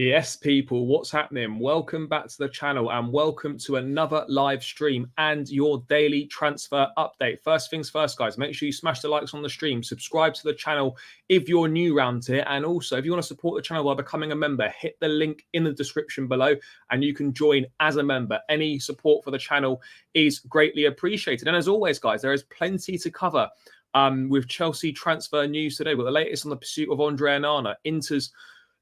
Yes, people, what's happening? Welcome back to the channel and welcome to another live stream and your daily transfer update. First things first, guys, make sure you smash the likes on the stream, subscribe to the channel if you're new around here, and also if you want to support the channel by becoming a member, hit the link in the description below and you can join as a member. Any support for the channel is greatly appreciated. And as always, guys, there is plenty to cover with Chelsea transfer news today. But the latest on the pursuit of Onana,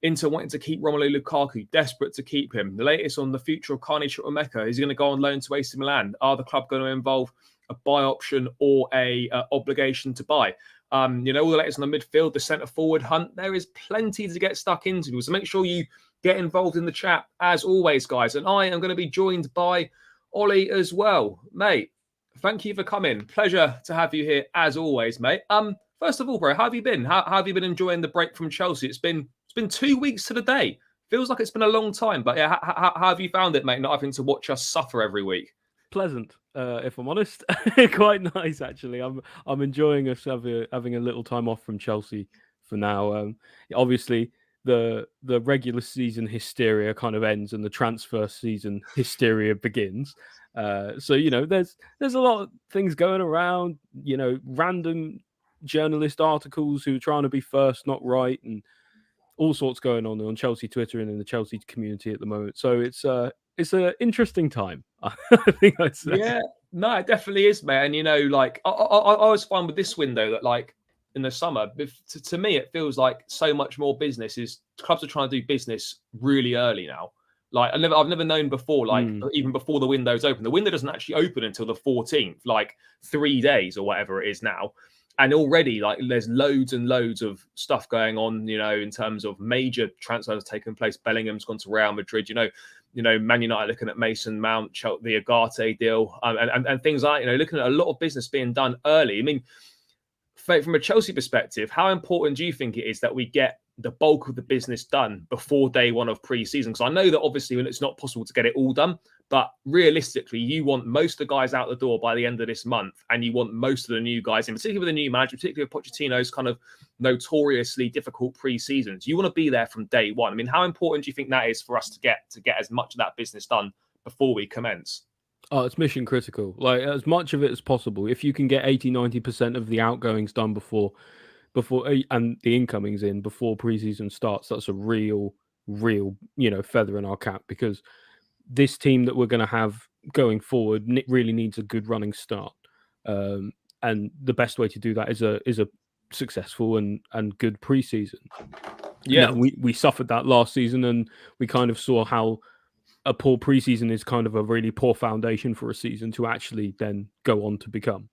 Inter wanting to keep Romelu Lukaku, desperate to keep him. The latest on the future of Chukwuemeka. Is he going to go on loan to AC Milan? Are the club going to involve a buy option or a obligation to buy? All the latest on the midfield, the centre forward hunt. There is plenty to get stuck into. So make sure you get involved in the chat as always, guys. And I am going to be joined by Ollie as well. Mate, thank you for coming. Pleasure to have you here as always, mate. First of all, bro, how have you been? How have you been enjoying the break from Chelsea? It's been 2 weeks to the day. Feels like it's been a long time, but yeah, how have you found it, mate? Not having to watch us suffer every week. Pleasant, if I'm honest. Quite nice, actually. I'm enjoying us having a little time off from Chelsea for now. Obviously, the regular season hysteria kind of ends and the transfer season hysteria begins. So there's a lot of things going around. Random journalist articles who are trying to be first, not right, and all sorts going on Chelsea Twitter and in the Chelsea community at the moment. So it's an interesting time. I think I'd say. Yeah, no, it definitely is, man. And I was fine with this window that, like, in the summer, to me, it feels like so much more business is clubs are trying to do business really early now. Like I've never known before, like even before the window's open. The window doesn't actually open until the 14th, like 3 days or whatever it is now. And already, like, there's loads and loads of stuff going on, in terms of major transfers taking place. Bellingham's gone to Real Madrid, Man United looking at Mason Mount, the Agate deal, and things like, looking at a lot of business being done early. I mean, from a Chelsea perspective, how important do you think it is that we get the bulk of the business done before day one of pre-season? Because I know that obviously when it's not possible to get it all done, but realistically, you want most of the guys out the door by the end of this month, and you want most of the new guys, in particular with the new manager, particularly with Pochettino's kind of notoriously difficult pre-seasons. You want to be there from day one. I mean, how important do you think that is for us to get as much of that business done before we commence? Oh, it's mission critical. Like, as much of it as possible. If you can get 80-90% of the outgoings done before and the incomings in before preseason starts, that's a real feather in our cap, because this team that we're going to have going forward really needs a good running start. And the best way to do that is a successful and good preseason. Yeah, we suffered that last season, and we kind of saw how a poor preseason is kind of a really poor foundation for a season to actually then go on to become.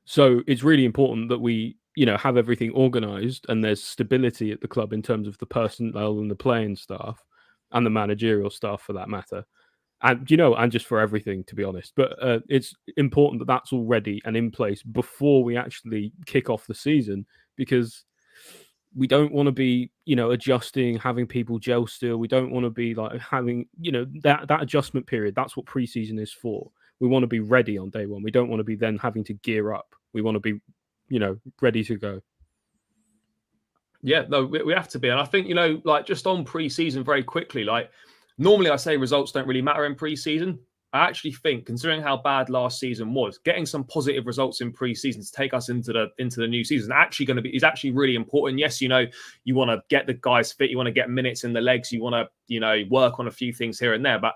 So it's really important that we, have everything organized and there's stability at the club in terms of the personnel and the playing staff and the managerial staff, for that matter. And, and just for everything, to be honest. But it's important that that's all ready and in place before we actually kick off the season, because we don't want to be, adjusting, having people gel still. We don't want to be like having, that adjustment period. That's what preseason is for. We want to be ready on day one. We don't want to be then having to gear up. We want to be, ready to go. Yeah, no, we have to be. And I think, like, just on pre-season very quickly, like, normally I say results don't really matter in pre-season. I actually think, considering how bad last season was, getting some positive results in pre-season to take us into the new season is actually really important. Yes, you want to get the guys fit, you want to get minutes in the legs, you want to work on a few things here and there. But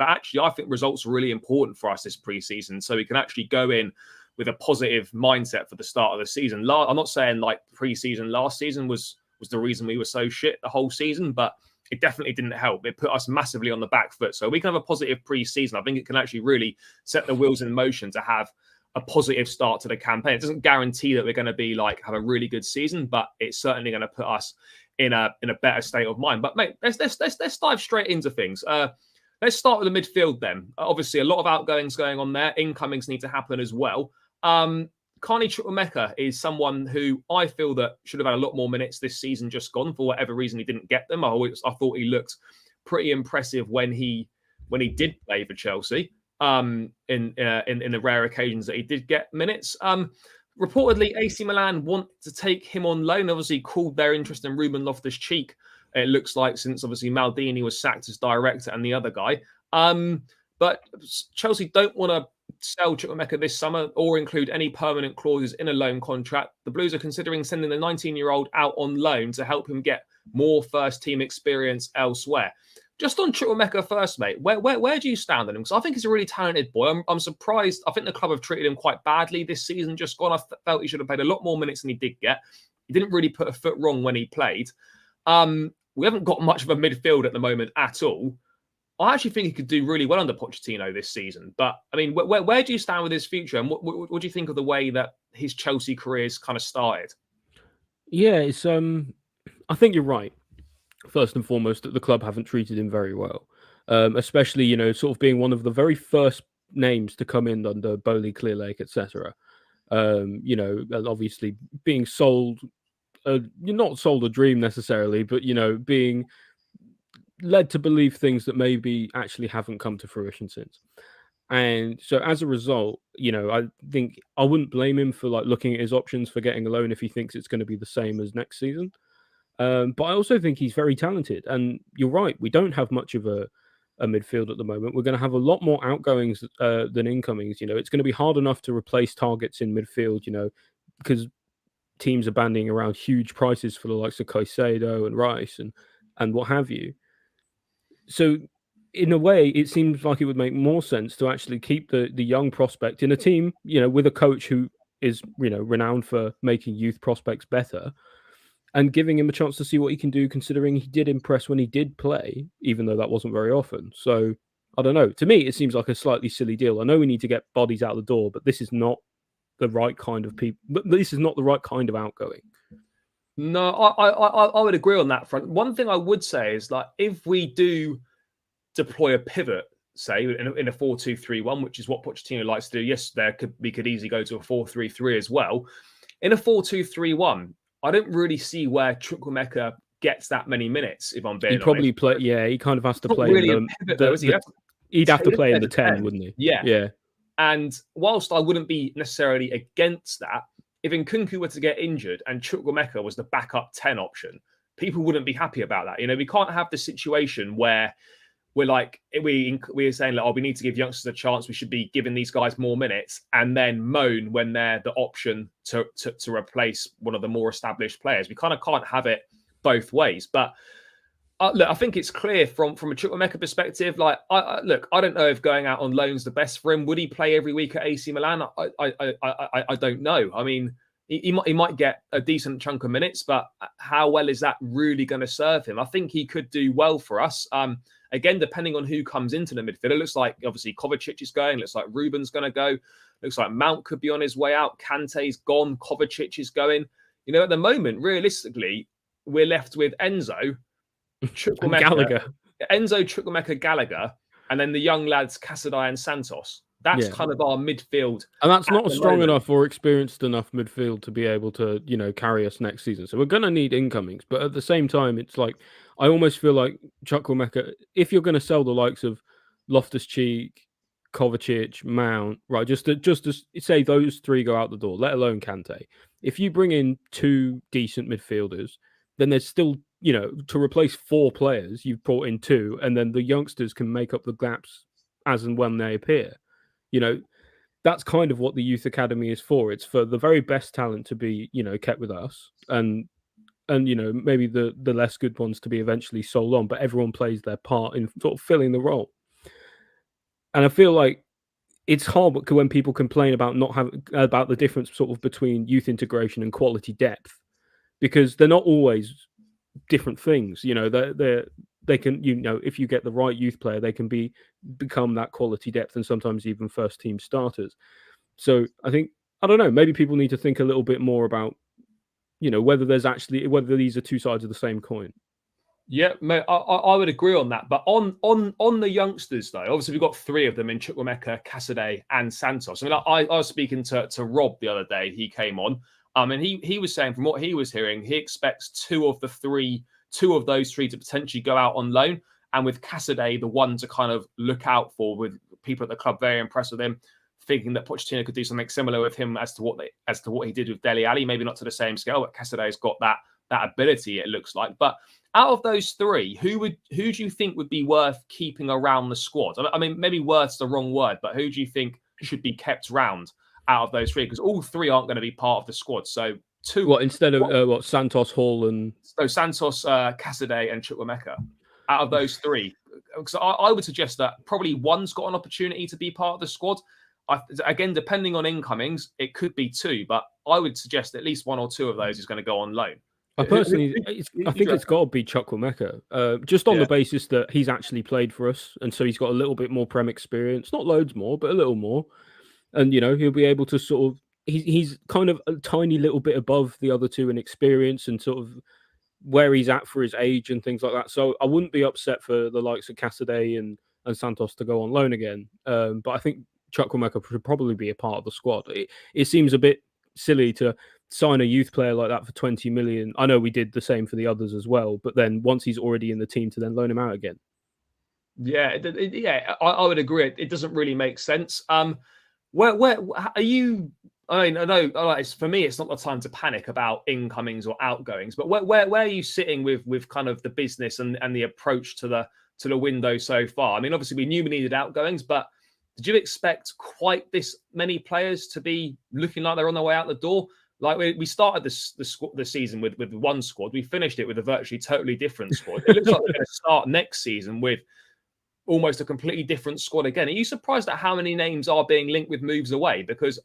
actually, I think results are really important for us this pre-season, so we can actually go in with a positive mindset for the start of the season. I'm not saying like pre-season last season was the reason we were so shit the whole season, but it definitely didn't help. It put us massively on the back foot. So we can have a positive pre-season. I think it can actually really set the wheels in motion to have a positive start to the campaign. It doesn't guarantee that we're going to be like have a really good season, but it's certainly going to put us in a better state of mind. But mate, let's dive straight into things. Let's start with the midfield then. Obviously, a lot of outgoings going on there. Incomings need to happen as well. Chukwuemeka is someone who I feel that should have had a lot more minutes this season just gone. For whatever reason, he didn't get them. I thought he looked pretty impressive when he did play for Chelsea. In the rare occasions that he did get minutes. Reportedly, AC Milan want to take him on loan. Obviously, called their interest in Ruben Loftus-Cheek It looks like since obviously Maldini was sacked as director and the other guy. But Chelsea don't want to sell Chukwuemeka this summer or include any permanent clauses in a loan contract. The Blues are considering sending the 19-year-old out on loan to help him get more first-team experience elsewhere. Just on Chukwuemeka first, mate, where do you stand on him? Because I think he's a really talented boy. I'm surprised. I think the club have treated him quite badly this season just gone. I felt he should have played a lot more minutes than he did get. He didn't really put a foot wrong when he played. We haven't got much of a midfield at the moment at all. I actually think he could do really well under Pochettino this season. But, I mean, where do you stand with his future? And what do you think of the way that his Chelsea career's kind of started? Yeah, it's I think you're right. First and foremost, that the club haven't treated him very well. Especially, sort of being one of the very first names to come in under Bowley, Clearlake, etc. Obviously being sold, you're not sold a dream necessarily, but, being led to believe things that maybe actually haven't come to fruition since. And so as a result, I think I wouldn't blame him for looking at his options for getting a loan if he thinks it's going to be the same as next season. But I also think he's very talented. And you're right, we don't have much of a midfield at the moment. We're going to have a lot more outgoings than incomings. It's going to be hard enough to replace targets in midfield, because teams are banding around huge prices for the likes of Caicedo and Rice and what have you. So in a way, it seems like it would make more sense to actually keep the young prospect in a team, with a coach who is, renowned for making youth prospects better, and giving him a chance to see what he can do, considering he did impress when he did play, even though that wasn't very often. So, I don't know. To me, it seems like a slightly silly deal. I know we need to get bodies out the door, but this is not the right kind of people. But this is not the right kind of outgoing. No, I would agree on that front. One thing I would say is, if we do deploy a pivot, say, in a 4-2-3-1, which is what Pochettino likes to do, yes, we could easily go to a 4-3-3 as well. In a 4-2-3-1, I don't really see where Chukwuemeka gets that many minutes, if I'm being honest. He probably play. Yeah, he kind of has to play. Really a pivot, though, is he? He'd have to play in the 10, wouldn't he? Yeah. And whilst I wouldn't be necessarily against that, if Nkunku were to get injured and Chukwuemeka was the backup 10 option, people wouldn't be happy about that. We can't have the situation where we're saying, we need to give youngsters a chance. We should be giving these guys more minutes, and then moan when they're the option to replace one of the more established players. We kind of can't have it both ways. But look, I think it's clear from a Chukwuemeka perspective. I don't know if going out on loan's the best for him. Would he play every week at AC Milan? I don't know. I mean, he might get a decent chunk of minutes, but how well is that really going to serve him? I think he could do well for us. Again, depending on who comes into the midfield, it looks like obviously Kovacic is going. Looks like Ruben's going to go. Looks like Mount could be on his way out. Kante's gone. Kovacic is going. At the moment, realistically, we're left with Enzo, Chukwuemeka, Gallagher. Enzo, Chukwuemeka, Gallagher, and then the young lads Casadei and Santos. That's kind of our midfield. And that's not a strong enough or experienced enough midfield to be able to, carry us next season. So we're going to need incomings. But at the same time, it's like, I almost feel like Chukwuemeka, if you're going to sell the likes of Loftus-Cheek, Kovacic, Mount, right, just to say those three go out the door, let alone Kante. If you bring in two decent midfielders, then there's still, to replace 4 players, you've brought in 2, and then the youngsters can make up the gaps as and when they appear. That's kind of what the youth academy is for. It's for the very best talent to be, kept with us, and maybe the less good ones to be eventually sold on. But everyone plays their part in sort of filling the role. And I feel like it's hard when people complain about not having about the difference sort of between youth integration and quality depth, because they're not always different things. They can, if you get the right youth player, they can become that quality depth and sometimes even first team starters. So I think, I don't know, maybe people need to think a little bit more about, whether these are two sides of the same coin. Yeah, mate, I would agree on that. But on the youngsters, though, obviously we've got 3 of them in Chukwuemeka, Casadei, and Santos. I mean, I was speaking to Rob the other day. He came on, and he was saying from what he was hearing, he expects 2 of those 3 to potentially go out on loan, and with Casadei, the one to kind of look out for, with people at the club very impressed with him, thinking that Pochettino could do something similar with him as to what he did with Dele Alli, maybe not to the same scale, but Casadei's got that ability, it looks like. But out of those three, who do you think would be worth keeping around the squad? I mean, maybe worth's the wrong word, but who do you think should be kept round out of those three? Because all three aren't going to be part of the squad. So two. What instead of Santos, Hall, and so Santos, Cassidy, and Chukwuemeka. Out of those three, because I would suggest that probably one's got an opportunity to be part of the squad. Again, depending on incomings, it could be two, but I would suggest at least one or two of those is going to go on loan. I personally, I think it's got to be Chukwuemeka, just on the basis that he's actually played for us, and so he's got a little bit more Prem experience, not loads more, but a little more, and he'll be able to sort of. He's kind of a tiny little bit above the other two in experience and sort of where he's at for his age and things like that. So I wouldn't be upset for the likes of Cassidy and Santos to go on loan again. But I think Chukwuemeka should probably be a part of the squad. It seems a bit silly to sign a youth player like that for 20 million. I know we did the same for the others as well, but then once he's already in the team to then loan him out again. Yeah, I would agree. It doesn't really make sense. Where are you? I mean, I know for me, it's not the time to panic about incomings or outgoings, but where are you sitting with kind of the business and the approach to the window so far? I mean, obviously we knew we needed outgoings, but did you expect quite this many players to be looking like they're on their way out the door? Like we started the season with one squad, we finished it with a virtually totally different squad. It looks like we're going to start next season with almost a completely different squad again. Are you surprised at how many names are being linked with moves away? Because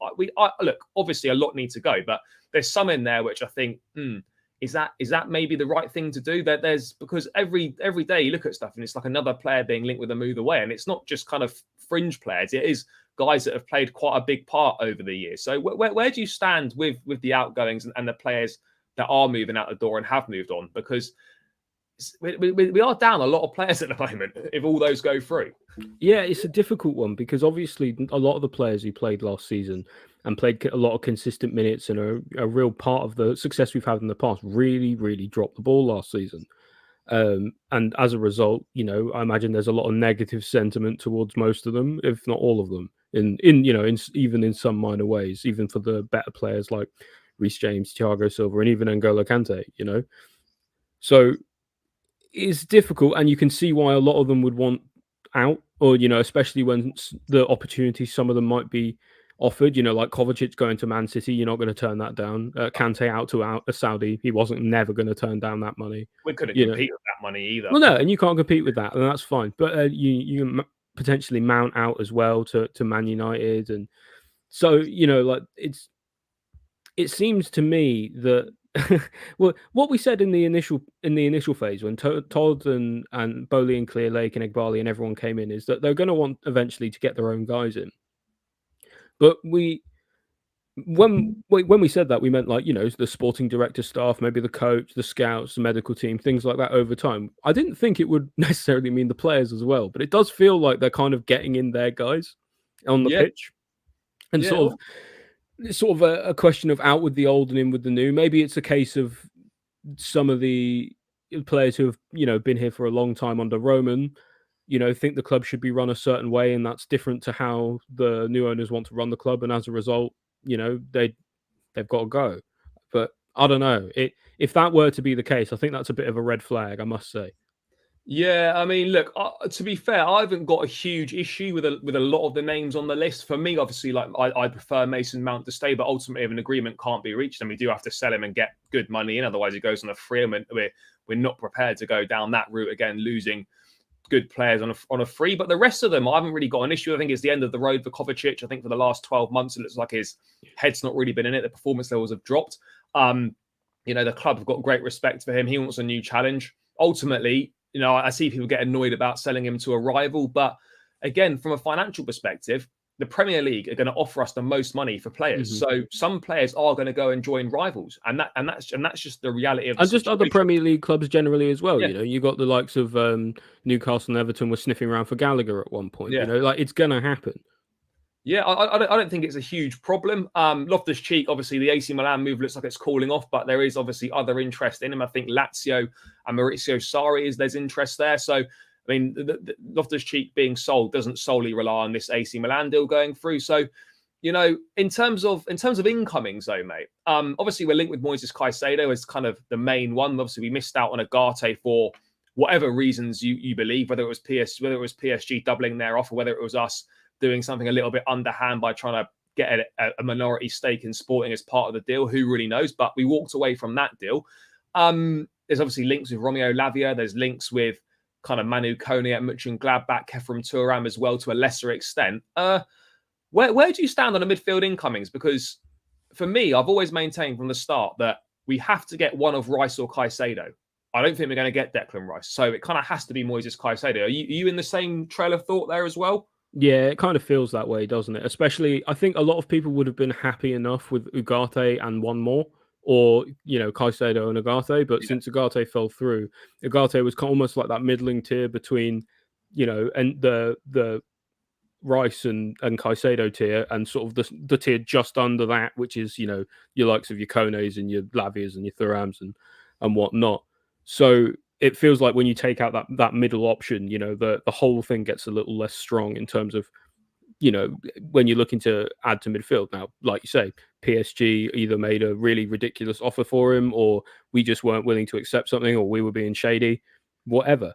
look, obviously a lot need to go, but there's some in there which I think, is that maybe the right thing to do? Because every day you look at stuff and it's like another player being linked with a move away, and it's not just kind of fringe players. It is guys that have played quite a big part over the years. So where do you stand with the outgoings and the players that are moving out the door and have moved on? Because we are down a lot of players at the moment if all those go through. Yeah, it's a difficult one because obviously a lot of the players who played last season and played a lot of consistent minutes and are a real part of the success we've had in the past really, really dropped the ball last season. And as a result, I imagine there's a lot of negative sentiment towards most of them, if not all of them, even in some minor ways, even for the better players like Reece James, Thiago Silva, and even N'Golo Kante, So it's difficult, and you can see why a lot of them would want out, or especially when the opportunity some of them might be offered. Like Kovacic going to Man City, you're not going to turn that down. Kante out to Saudi, he wasn't never going to turn down that money. We couldn't compete with that money either. Well, no, and you can't compete with that, and that's fine. But you potentially Mount out as well to Man United, and so like it seems to me that. Well, what we said in the initial phase when Todd and Bowley and Clear Lake and Egbali and everyone came in is that they're going to want eventually to get their own guys in. But when we said that, we meant like the sporting director staff, maybe the coach, the scouts, the medical team, things like that over time. I didn't think it would necessarily mean the players as well, but it does feel like they're kind of getting in their guys on the pitch and sort of a question of out with the old and in with the new. Maybe it's a case of some of the players who have been here for a long time under Roman, think the club should be run a certain way, and that's different to how the new owners want to run the club, and as a result, they've got to go. But I don't know. If that were to be the case, I think that's a bit of a red flag, I must say. Yeah, I mean, look, to be fair, I haven't got a huge issue with a lot of the names on the list. For me, obviously, like I prefer Mason Mount to stay, but ultimately, if an agreement can't be reached, then we do have to sell him and get good money in. Otherwise, he goes on a free, and we're not prepared to go down that route again, losing good players on a free. But the rest of them, I haven't really got an issue. I think it's the end of the road for Kovacic. I think for the last 12 months, it looks like his head's not really been in it. The performance levels have dropped. The club have got great respect for him. He wants a new challenge. Ultimately, I see people get annoyed about selling him to a rival, but again, from a financial perspective, the Premier League are going to offer us the most money for players. Mm-hmm. So some players are going to go and join rivals, and that's just the reality of the just other Premier League clubs generally as well. Yeah. You got the likes of Newcastle and Everton were sniffing around for Gallagher at one point. Yeah. It's going to happen. Yeah, I don't think it's a huge problem. Loftus-Cheek, obviously, the AC Milan move looks like it's cooling off, but there is obviously other interest in him. I think Lazio and Maurizio Sarri, there's interest there. So, I mean, the Loftus-Cheek being sold doesn't solely rely on this AC Milan deal going through. So, in terms of incomings though, mate. Obviously we're linked with Moises Caicedo as kind of the main one. Obviously we missed out on Ugarte for whatever reasons you believe, whether it was PSG doubling their offer, whether it was us doing something a little bit underhand by trying to get a minority stake in Sporting as part of the deal. Who really knows? But we walked away from that deal. There's obviously links with Romeo Lavia. There's links with kind of Manu Kone at Mönchengladbach, Kefram Thuram as well to a lesser extent. Where do you stand on the midfield incomings? Because for me, I've always maintained from the start that we have to get one of Rice or Caicedo. I don't think we're going to get Declan Rice. So it kind of has to be Moises Caicedo. Are you in the same trail of thought there as well? Yeah, it kind of feels that way, doesn't it? Especially, I think a lot of people would have been happy enough with Ugarte and one more, or, Caicedo and Ugarte. But since Ugarte fell through, Ugarte was almost like that middling tier between, and the Rice and Caicedo tier, and sort of the tier just under that, which is, your likes of your Kones and your Lavias and your Thurams and whatnot. So it feels like when you take out that middle option, the whole thing gets a little less strong in terms of, when you're looking to add to midfield. Now, like you say, PSG either made a really ridiculous offer for him, or we just weren't willing to accept something, or we were being shady, whatever.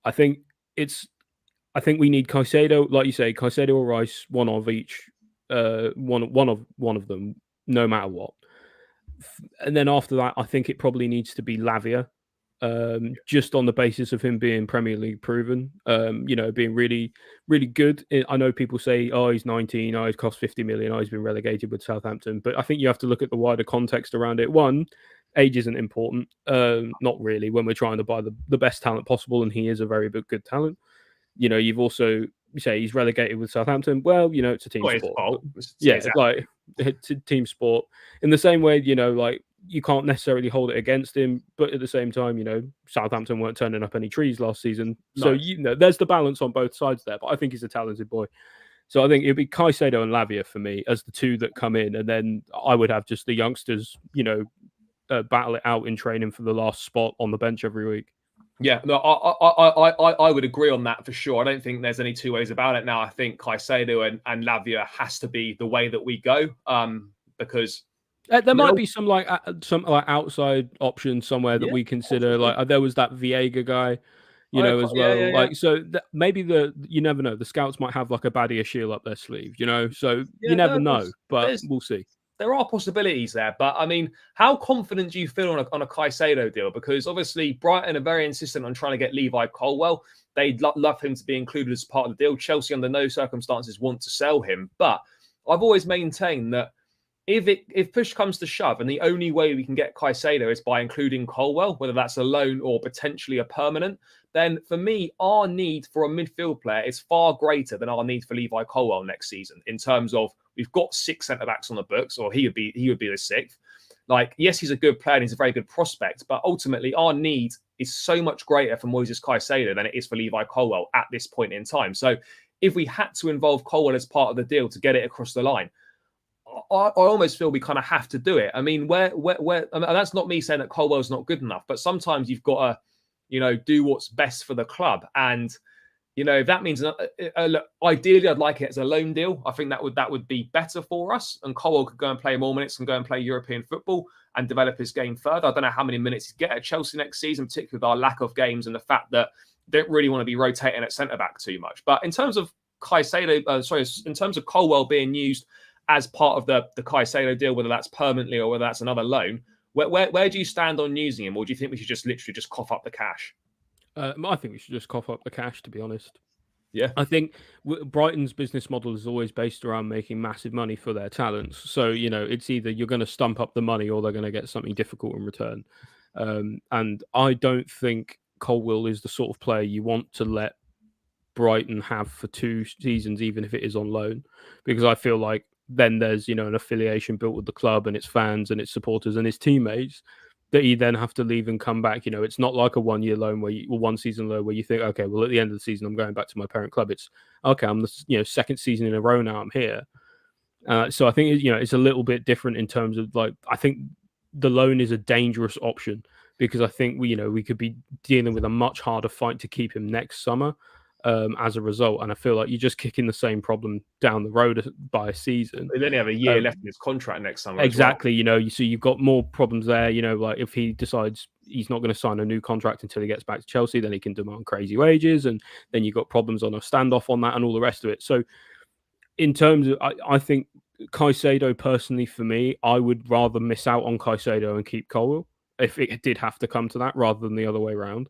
I think we need Caicedo, like you say, Caicedo or Rice, one of each, one of them, no matter what. And then after that, I think it probably needs to be Lavia. Just on the basis of him being Premier League proven, being really, really good. I know people say, oh, he's 19, oh, he's cost 50 million, oh, he's been relegated with Southampton. But I think you have to look at the wider context around it. One, age isn't important. Not really, when we're trying to buy the best talent possible, and he is a very good talent. You've also say he's relegated with Southampton. Well, it's a team sport. It's a team sport. In the same way, you can't necessarily hold it against him, but at the same time, Southampton weren't turning up any trees last season. So, there's the balance on both sides there, but I think he's a talented boy. So I think it'd be Caicedo and Lavia for me as the two that come in. And then I would have just the youngsters, battle it out in training for the last spot on the bench every week. Yeah, no, I would agree on that for sure. I don't think there's any two ways about it now. I think Caicedo and Lavia has to be the way that we go, because there might be some outside option somewhere that we consider. Like there was that Viega guy, as well. So maybe you never know. The scouts might have like a Badia Shield up their sleeve, So you never know, but we'll see. There are possibilities there, but I mean, how confident do you feel on a Caicedo deal? Because obviously Brighton are very insistent on trying to get Levi Colwill. They'd love him to be included as part of the deal. Chelsea, under no circumstances, want to sell him. But I've always maintained that if push comes to shove, and the only way we can get Caicedo is by including Colwill, whether that's a loan or potentially a permanent, then for me, our need for a midfield player is far greater than our need for Levi Colwill next season. In terms of, we've got 6 centre backs on the books, or he would be the 6th. Like, yes, he's a good player and he's a very good prospect, but ultimately our need is so much greater for Moises Caicedo than it is for Levi Colwill at this point in time. So if we had to involve Colwill as part of the deal to get it across the line, I almost feel we kind of have to do it. I mean, where I mean, that's not me saying that Colwell's not good enough, but sometimes you've got to, do what's best for the club. And, if that means, ideally, I'd like it as a loan deal. I think that would be better for us. And Colwill could go and play more minutes and go and play European football and develop his game further. I don't know how many minutes he'd get at Chelsea next season, particularly with our lack of games and the fact that they don't really want to be rotating at centre-back too much. But in terms of Caicedo, in terms of Colwill being used as part of the Caicedo deal, whether that's permanently or whether that's another loan, where do you stand on using him? Or do you think we should just literally just cough up the cash? I think we should just cough up the cash, to be honest. Yeah. I think Brighton's business model is always based around making massive money for their talents. So, it's either you're going to stump up the money or they're going to get something difficult in return. And I don't think Colwill is the sort of player you want to let Brighton have for 2 seasons, even if it is on loan, because I feel like then there's, an affiliation built with the club and its fans and its supporters and its teammates that you then have to leave and come back. It's not like a 1-year loan or 1 season loan where you think, okay, well, at the end of the season, I'm going back to my parent club. It's okay. I'm the 2nd season in a row now. I'm here. So I think, it's a little bit different in terms of I think the loan is a dangerous option because I think we could be dealing with a much harder fight to keep him next summer. as a result. And I feel like you're just kicking the same problem down the road by a season. They only have a year left in his contract next summer. Exactly. As well. So you've got more problems there. Like if he decides he's not going to sign a new contract until he gets back to Chelsea, then he can demand crazy wages, and then you've got problems on a standoff on that and all the rest of it. So in terms of, I think Caicedo personally, for me, I would rather miss out on Caicedo and keep Colwill if it did have to come to that, rather than the other way around.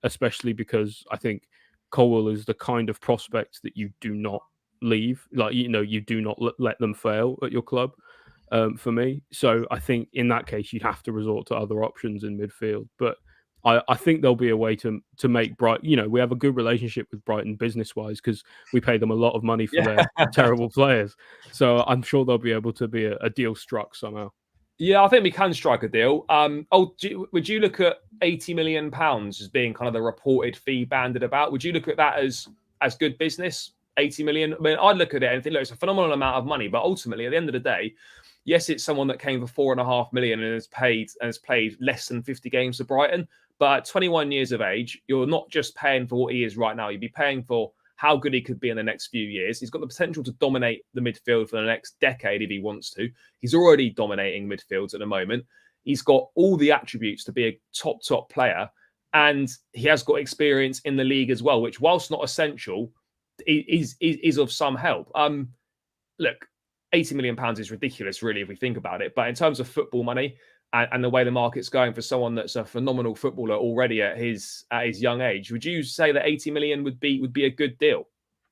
Especially because I think Colwill is the kind of prospect that you do not leave, you do not let them fail at your club. For me, so I think in that case you'd have to resort to other options in midfield, but I think there'll be a way to make Brighton. We have a good relationship with Brighton business wise because we pay them a lot of money for their terrible players. So I'm sure there'll be able to be a deal struck somehow. Yeah, I think we can strike a deal. Would you look at £80 million as being kind of the reported fee banded about? Would you look at that as good business? 80 million. I mean, I'd look at it and think, look, it's a phenomenal amount of money, but ultimately, at the end of the day, yes, it's someone that came for £4.5 million and has played less than 50 games for Brighton. But at 21 years of age, you're not just paying for what he is right now. You'd be paying for how good he could be in the next few years. He's got the potential to dominate the midfield for the next decade if he wants to. He's already dominating midfields at the moment. He's got all the attributes to be a top player. And he has got experience in the league as well, which, whilst not essential, is of some help. Look, £80 million is ridiculous, really, if we think about it. But in terms of football money and the way the market's going for someone that's a phenomenal footballer already at his young age, would you say that 80 million would be a good deal?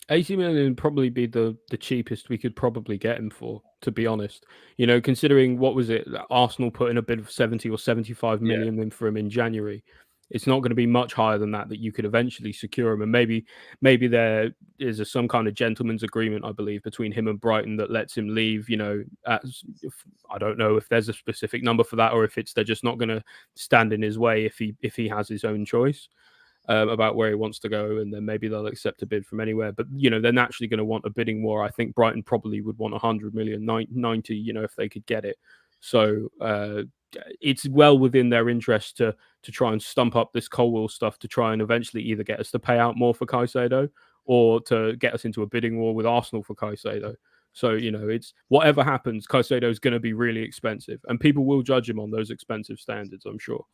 80 million would probably be the cheapest we could probably get him for, to be honest. Considering what was it, Arsenal put in a bid of 70 or 75 million in for him in January. It's not going to be much higher than that you could eventually secure him. And maybe there is some kind of gentleman's agreement, I believe, between him and Brighton that lets him leave. I don't know if there's a specific number for that, or if they're just not going to stand in his way if he has his own choice about where he wants to go, and then maybe they'll accept a bid from anywhere. But they're naturally going to want a bidding war. I think Brighton probably would want 100 million, 90, if they could get it. So it's well within their interest to try and stump up this Colwill stuff to try and eventually either get us to pay out more for Caicedo or to get us into a bidding war with Arsenal for Caicedo. So, it's whatever happens, Caicedo is going to be really expensive, and people will judge him on those expensive standards, I'm sure.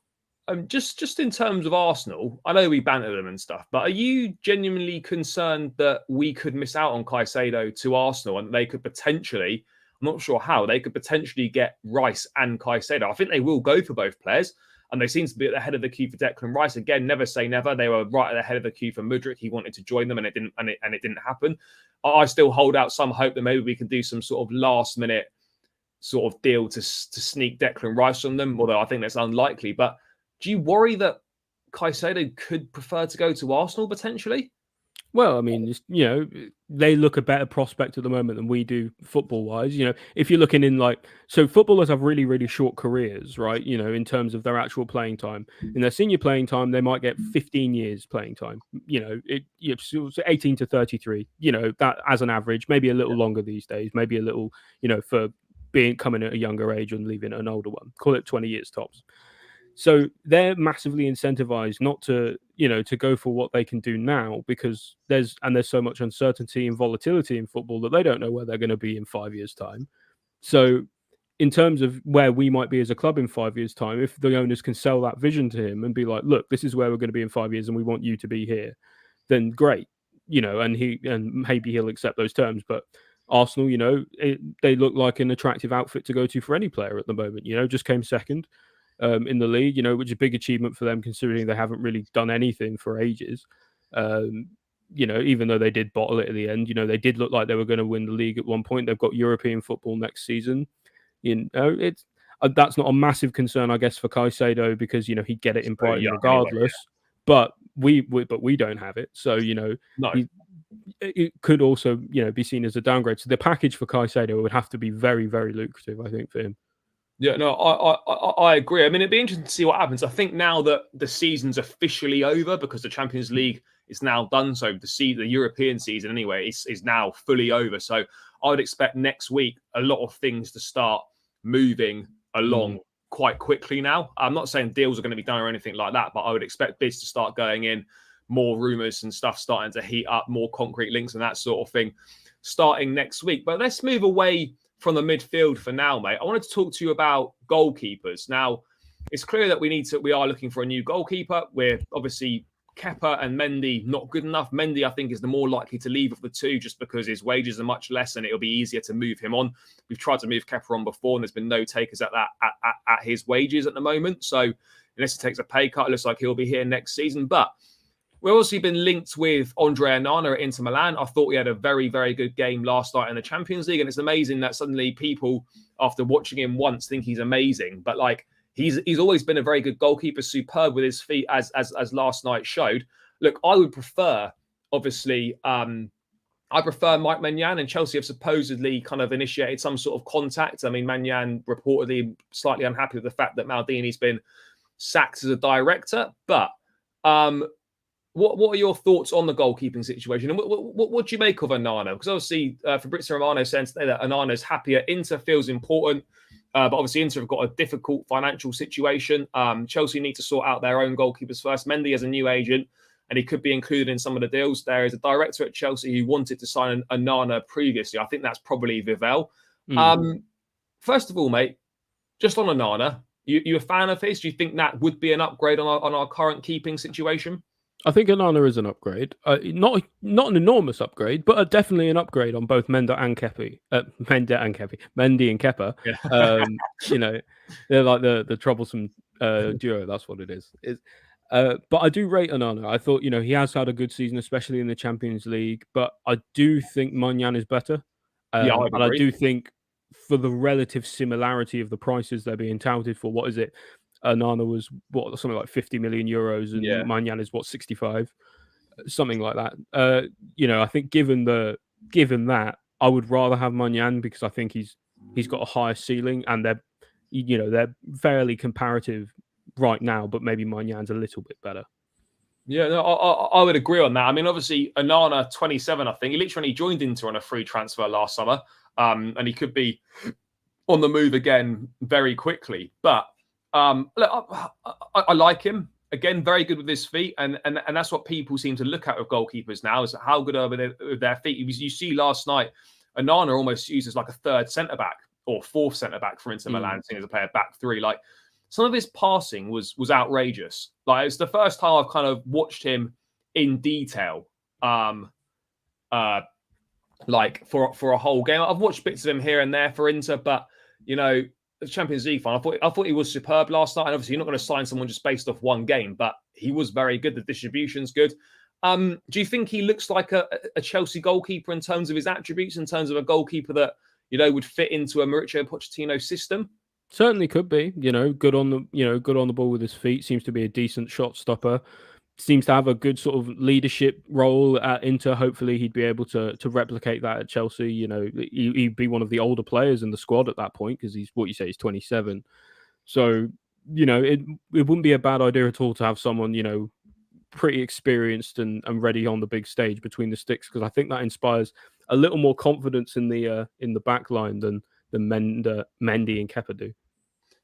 Just in terms of Arsenal, I know we banter them and stuff, but are you genuinely concerned that we could miss out on Caicedo to Arsenal and they could potentially, I'm not sure how, they could potentially get Rice and Caicedo? I think they will go for both players, and they seem to be at the head of the queue for Declan Rice. Again, never say never. They were right at the head of the queue for Mudryk. He wanted to join them, and it didn't happen. I still hold out some hope that maybe we can do some sort of last minute sort of deal to sneak Declan Rice from them, although I think that's unlikely. But do you worry that Caicedo could prefer to go to Arsenal potentially? Well, I mean, they look a better prospect at the moment than we do football-wise. If you're looking in so footballers have really, really short careers, right? In terms of their actual playing time. In their senior playing time, they might get 15 years playing time. 18 to 33. That as an average, maybe a little longer these days, maybe a little, for coming at a younger age and leaving an older one. Call it 20 years tops. So they're massively incentivized not to go for what they can do now, because there's so much uncertainty and volatility in football that they don't know where they're going to be in 5 years' time. So in terms of where we might be as a club in 5 years' time, if the owners can sell that vision to him and be like, look, this is where we're going to be in 5 years and we want you to be here, then great. And maybe he'll accept those terms. But Arsenal, they look like an attractive outfit to go to for any player at the moment. Just came second in the league, which is a big achievement for them considering they haven't really done anything for ages. Even though they did bottle it at the end, they did look like they were going to win the league at one point. They've got European football next season. It's that's not a massive concern, I guess, for Caicedo because he'd get it in Brighton regardless. Anyway, but we don't have it, so no. It could also be seen as a downgrade. So the package for Caicedo would have to be very, very lucrative, I think, for him. Yeah, no, I agree. I mean, it'd be interesting to see what happens. I think now that the season's officially over because the Champions League is now done, so the European season anyway is now fully over. So I would expect next week a lot of things to start moving along quite quickly now. I'm not saying deals are going to be done or anything like that, but I would expect bids to start going in more rumours and stuff starting to heat up, more concrete links and that sort of thing starting next week. But let's move away from the midfield for now, mate. I wanted to talk to you about goalkeepers. Now, it's clear that we are looking for a new goalkeeper. We're obviously Kepa and Mendy not good enough. Mendy, I think, is the more likely to leave of the two just because his wages are much less and it'll be easier to move him on. We've tried to move Kepa on before and there's been no takers at his wages at the moment. So unless he takes a pay cut, it looks like he'll be here next season. But we've also been linked with Andre Onana at Inter Milan. I thought we had a very, very good game last night in the Champions League. And it's amazing that suddenly people, after watching him once, think he's amazing. But like, he's always been a very good goalkeeper, superb with his feet, as last night showed. Look, I would prefer, obviously, I prefer Mike Maignan, and Chelsea have supposedly kind of initiated some sort of contact. I mean, Maignan reportedly slightly unhappy with the fact that Maldini's been sacked as a director. But what are your thoughts on the goalkeeping situation? And what do you make of Onana? Because obviously, Fabrizio Romano saying today that Onana's happier. Inter feels important. But obviously, Inter have got a difficult financial situation. Chelsea need to sort out their own goalkeepers first. Mendy is a new agent, and he could be included in some of the deals. There is a director at Chelsea who wanted to sign Onana previously. I think that's probably Vivell. First of all, mate, just on Onana, you a fan of his? Do you think that would be an upgrade on our current keeping situation? I think Onana is an upgrade. Not an enormous upgrade, but definitely an upgrade on both Mendy and Kepa. Mendy and Kepa. Yeah. You know, they're like the troublesome duo. That's what it is. But I do rate Onana. I thought, you know, he has had a good season, especially in the Champions League. But I do think Maignan is better. Yeah, I agree. And I do think for the relative similarity of the prices they're being touted for, what is it? Onana was something like 50 million euros, and Maignan is 65, something like that. You know, I think given that, I would rather have Maignan because I think he's got a higher ceiling, and they're fairly comparative right now, but maybe Magnan's a little bit better. Yeah, no, I would agree on that. I mean, obviously, Onana, 27, I think he literally joined Inter on a free transfer last summer, and he could be on the move again very quickly, but. Look, I like him. Again, very good with his feet, and that's what people seem to look at with goalkeepers now, is how good are they with their feet. You see last night, Onana almost used as like a third centre-back or fourth centre-back for Inter Milan, seeing as a player back three. Like, some of his passing was outrageous. Like, it's the first time I've kind of watched him in detail, like for a whole game. I've watched bits of him here and there for Inter, but, you know, the Champions League final, I thought he was superb last night. And obviously, you're not going to sign someone just based off one game, but he was very good. The distribution's good. Do you think he looks like a Chelsea goalkeeper in terms of his attributes, in terms of a goalkeeper that, you know, would fit into a Mauricio Pochettino system? Certainly could be. You know, good on the ball with his feet. Seems to be a decent shot stopper. Seems to have a good sort of leadership role at Inter. Hopefully, he'd be able to replicate that at Chelsea. You know, he'd be one of the older players in the squad at that point because he's 27. So, you know, it wouldn't be a bad idea at all to have someone, you know, pretty experienced and ready on the big stage between the sticks, because I think that inspires a little more confidence in the back line than Mendy and Kepa do.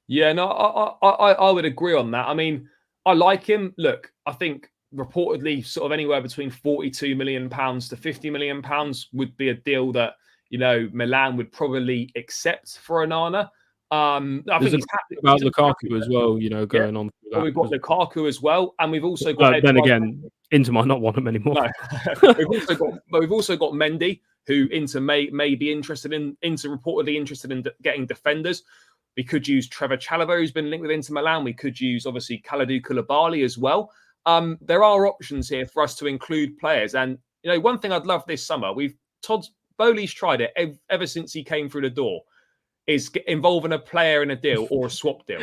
Yeah, no, I would agree on that. I mean, I like him. Look, I think reportedly sort of anywhere between £42 million to £50 million would be a deal that, you know, Milan would probably accept for Onana. I think he's happy about Lukaku as well, you know, going on. Well, we've got Lukaku as well, and we've also got. Then again, Inter might not want him anymore. No. we've also got Mendy, who Inter may be interested in. Inter reportedly interested in getting defenders. We could use Trevor Chalobah, who's been linked with Inter Milan. We could use, obviously, Kalidou Koulibaly as well. There are options here for us to include players. And, you know, one thing I'd love this summer, Todd Bowley's tried it ever since he came through the door, is involving a player in a deal or a swap deal.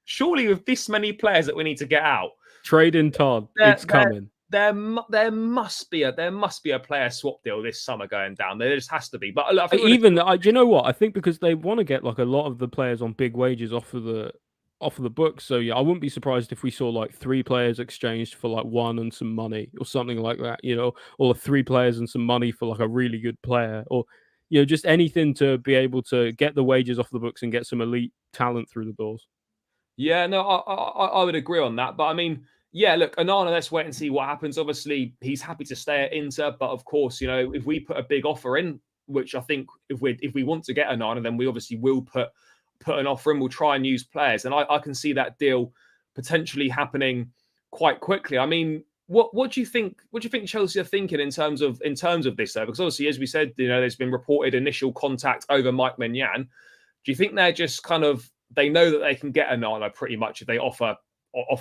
Surely with this many players that we need to get out. Trade in Todd. It's coming. There must be a player swap deal this summer going down. There just has to be. But I think do you know what? I think because they want to get like a lot of the players on big wages off of the books. So yeah, I wouldn't be surprised if we saw like 3 players exchanged for like 1 and some money or something like that. You know, or 3 players and some money for like a really good player, or, you know, just anything to be able to get the wages off the books and get some elite talent through the doors. Yeah, no, I would agree on that. But I mean, Yeah, look, Onana, let's wait and see what happens. Obviously, he's happy to stay at Inter, but of course, if we put a big offer in, which I think if we want to get Onana, then we obviously will put an offer in. We'll try and use players, and I can see that deal potentially happening quite quickly. I mean, what do you think? What do you think Chelsea are thinking in terms of this though? Because obviously, as we said, there's been reported initial contact over Mike Maignan. Do you think they're just kind of they know that they can get Onana pretty much if they offer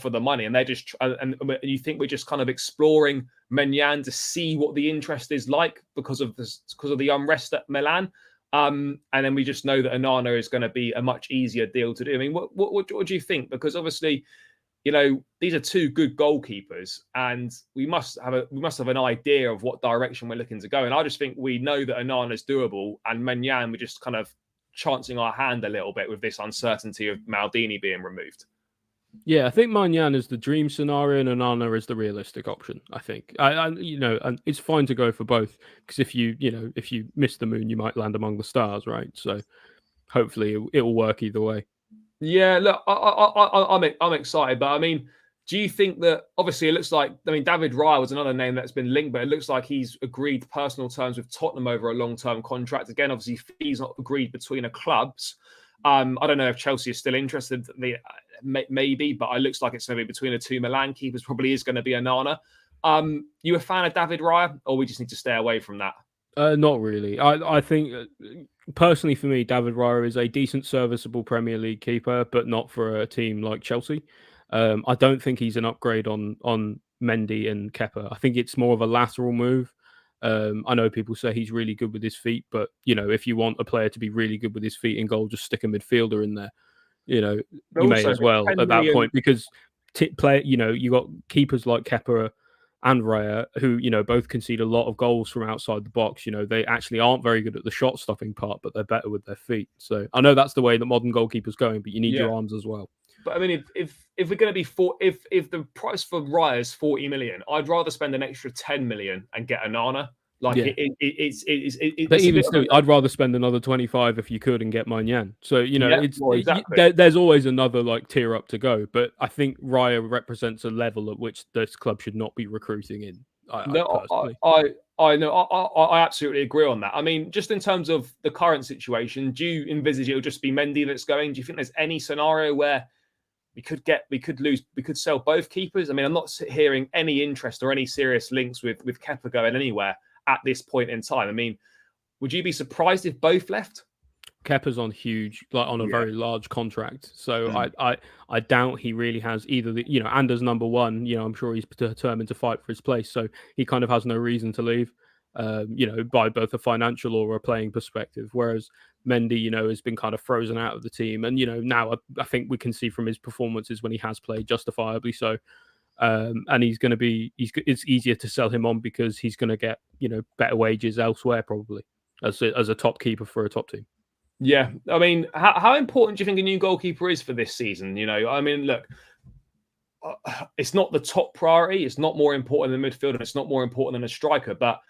the money, and they're just and you think we're just kind of exploring Maignan to see what the interest is like because of the unrest at Milan, and then we just know that Onana is going to be a much easier deal to do. I mean, what do you think? Because obviously, these are two good goalkeepers, and we must have an idea of what direction we're looking to go. And I just think we know that Onana is doable, and Maignan, we're just kind of chancing our hand a little bit with this uncertainty of Maldini being removed. Yeah, I think Maignan is the dream scenario and Onana is the realistic option. I think, and it's fine to go for both because if you miss the moon, you might land among the stars, right? So hopefully it will work either way. Yeah, look, I'm excited, but I mean, do you think that obviously it looks like David Raya was another name that's been linked, but it looks like he's agreed personal terms with Tottenham over a long-term contract. Again, obviously fees not agreed between the clubs. I don't know if Chelsea is still interested. Maybe, but it looks like it's going to be between the two Milan keepers. Probably is going to be Onana. You a fan of David Raya, or we just need to stay away from that? Not really. I think personally for me, David Raya is a decent, serviceable Premier League keeper, but not for a team like Chelsea. I don't think he's an upgrade on Mendy and Kepa. I think it's more of a lateral move. I know people say he's really good with his feet, but if you want a player to be really good with his feet in goal, just stick a midfielder in there. You may as well at that point because you got keepers like Kepa and Raya who both concede a lot of goals from outside the box. They actually aren't very good at the shot stopping part, but they're better with their feet. So I know that's the way that modern goalkeepers going, but you need your arms as well. But I mean, if we're going to be if the price for Raya is 40 million, I'd rather spend an extra 10 million and get Onana. Like but even still, I'd rather spend another 25 if you could and get Maignan. So exactly. There's always another tier up to go. But I think Raya represents a level at which this club should not be recruiting in. I know. I absolutely agree on that. I mean, just in terms of the current situation, do you envisage it'll just be Mendy that's going? Do you think there's any scenario where we could sell both keepers? I mean, I'm not hearing any interest or any serious links with Kepa going anywhere at this point in time. I mean, would you be surprised if both left? Kepa's on a very large contract, so I doubt he really has either and as number one, I'm sure he's determined to fight for his place, so he kind of has no reason to leave, by both a financial or a playing perspective. Whereas Mendy, has been kind of frozen out of the team, and now I think we can see from his performances when he has played justifiably so. And it's easier to sell him on because he's going to get better wages elsewhere probably as a top keeper for a top team. Yeah, I mean, how important do you think a new goalkeeper is for this season? I mean, look, it's not the top priority. It's not more important than midfield, and it's not more important than a striker. But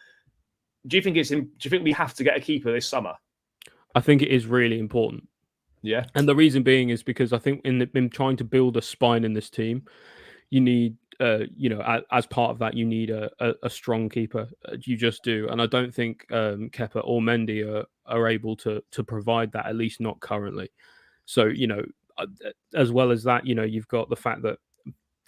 do you think we have to get a keeper this summer? I think it is really important. Yeah, and the reason being is because I think in trying to build a spine in this team, you need, as part of that, you need a strong keeper. You just do. And I don't think Kepa or Mendy are able to provide that, at least not currently. So, as well as that, you've got the fact that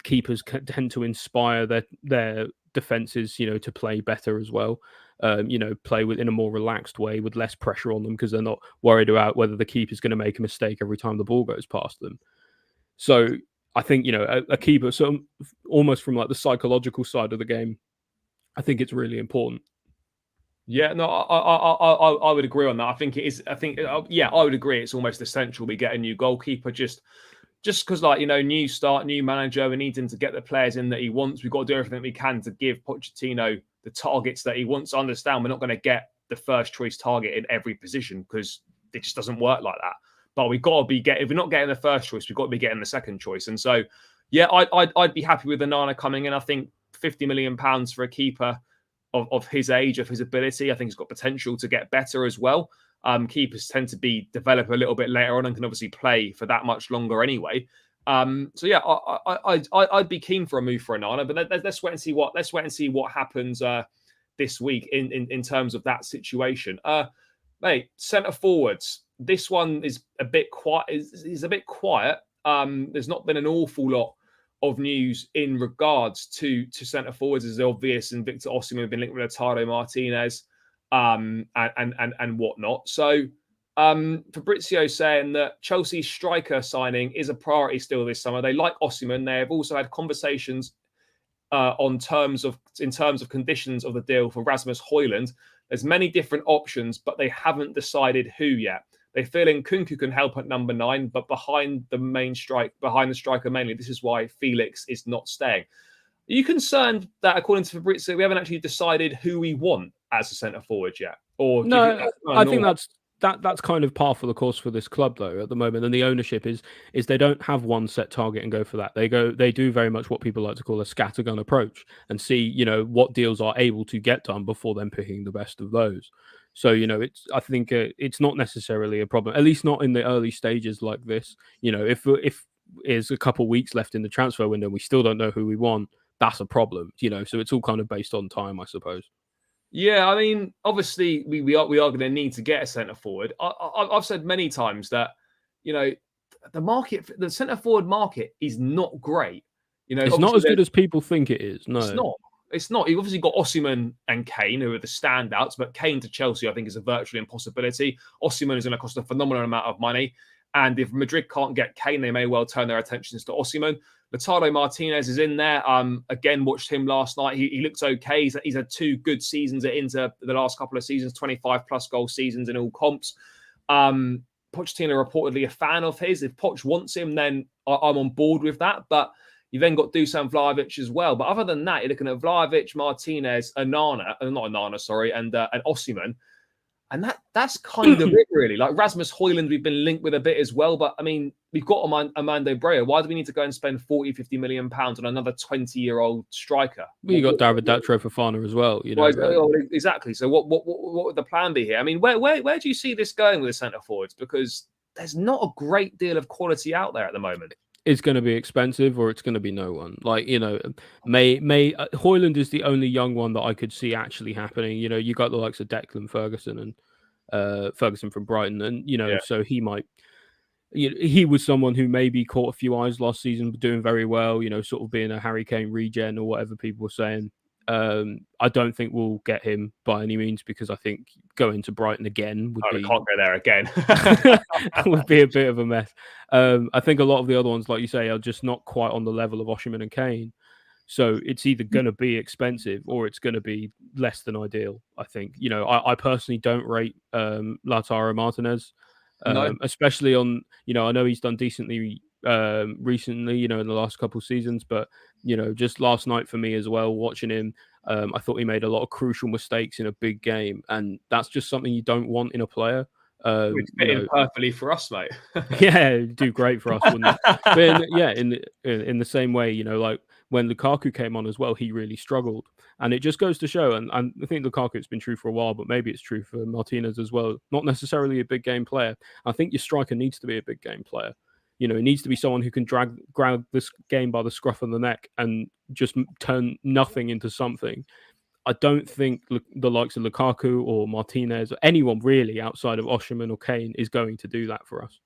keepers tend to inspire their defenses, to play better as well. Play in a more relaxed way with less pressure on them because they're not worried about whether the keeper's going to make a mistake every time the ball goes past them. So I think, a keeper, so almost from the psychological side of the game, I think it's really important. Yeah, no, I would agree on that. I think it is. I would agree. It's almost essential we get a new goalkeeper just because, new start, new manager, we need him to get the players in that he wants. We've got to do everything we can to give Pochettino the targets that he wants. I understand we're not going to get the first choice target in every position because it just doesn't work like that. But we've got to be if we're not getting the first choice, we've got to be getting the second choice. And so, yeah, I'd be happy with Onana coming in. I think £50 million for a keeper of his age, of his ability, I think he's got potential to get better as well. Keepers tend to develop a little bit later on and can obviously play for that much longer anyway. So yeah, I'd be keen for a move for Onana, but let's wait and see what happens this week in terms of that situation. Mate, centre forwards. This one is a bit quiet. Is a bit quiet. There's not been an awful lot of news in regards to centre forwards, as obvious, and Victor Osimhen have been linked with Lautaro Martinez, and whatnot. So Fabrizio saying that Chelsea's striker signing is a priority still this summer. They like Osimhen. They have also had conversations in terms of conditions of the deal for Rasmus Højlund. There's many different options, but they haven't decided who yet. They feel Nkunku can help at number 9, but behind the striker mainly. This is why Felix is not staying. Are you concerned that, according to Fabrizio, we haven't actually decided who we want as a centre forward yet? Or no, I think that's kind of par for the course for this club though at the moment, and the ownership is they don't have one set target and go for that. They do very much what people like to call a scattergun approach and see what deals are able to get done before then picking the best of those. So I think it's not necessarily a problem, at least not in the early stages like this. If there's a couple of weeks left in the transfer window and we still don't know who we want, that's a problem. So it's all kind of based on time, I suppose. Yeah, I mean, obviously we are going to need to get a centre forward. I've said many times that the centre forward market is not great. It's not as good as people think it is. No, it's not. It's not. You've obviously got Osimhen and Kane, who are the standouts, but Kane to Chelsea, I think, is a virtually impossibility. Osimhen is going to cost a phenomenal amount of money, and if Madrid can't get Kane, they may well turn their attentions to Osimhen. Lautaro Martinez is in there. Again, watched him last night. He looks okay. He's had 2 good seasons at Inter the last couple of seasons, 25-plus goal seasons in all comps. Pochettino reportedly a fan of his. If Poch wants him, then I'm on board with that. But you then got Dusan Vlahovic as well. But other than that, you're looking at Vlahovic, Martinez, and Osimhen. And that's kind of it, really. Like Rasmus Højlund, we've been linked with a bit as well. But, I mean, we've got Armando Brea. Why do we need to go and spend 40, 50 million pounds on another 20-year-old striker? Well, you got David Datro Fofana as well. Exactly. So what would the plan be here? I mean, where do you see this going with the centre forwards? Because there's not a great deal of quality out there at the moment. It's going to be expensive, or it's going to be no one. Højlund is the only young one that I could see actually happening. You got the likes of Declan Ferguson and Ferguson from Brighton, and so he might. He was someone who maybe caught a few eyes last season, doing very well. Sort of being a Harry Kane regen or whatever people were saying. I don't think we'll get him by any means, because I think going to Brighton again we can't go there again. would be a bit of a mess. I think a lot of the other ones, like you say, are just not quite on the level of Osimhen and Kane. So it's either going to be expensive or it's going to be less than ideal, I think. I personally don't rate Lautaro Martinez, especially on, I know he's done decently recently, in the last couple of seasons, but just last night for me as well, watching him, I thought he made a lot of crucial mistakes in a big game, and that's just something you don't want in a player. Which fit in perfectly for us, mate. Yeah, do great for us, wouldn't it? But in the same way, like when Lukaku came on as well, he really struggled, and it just goes to show. And I think Lukaku's been true for a while, but maybe it's true for Martinez as well. Not necessarily a big game player. I think your striker needs to be a big game player. It needs to be someone who can grab this game by the scruff of the neck and just turn nothing into something. I don't think the likes of Lukaku or Martinez or anyone really outside of Osimhen or Kane is going to do that for us.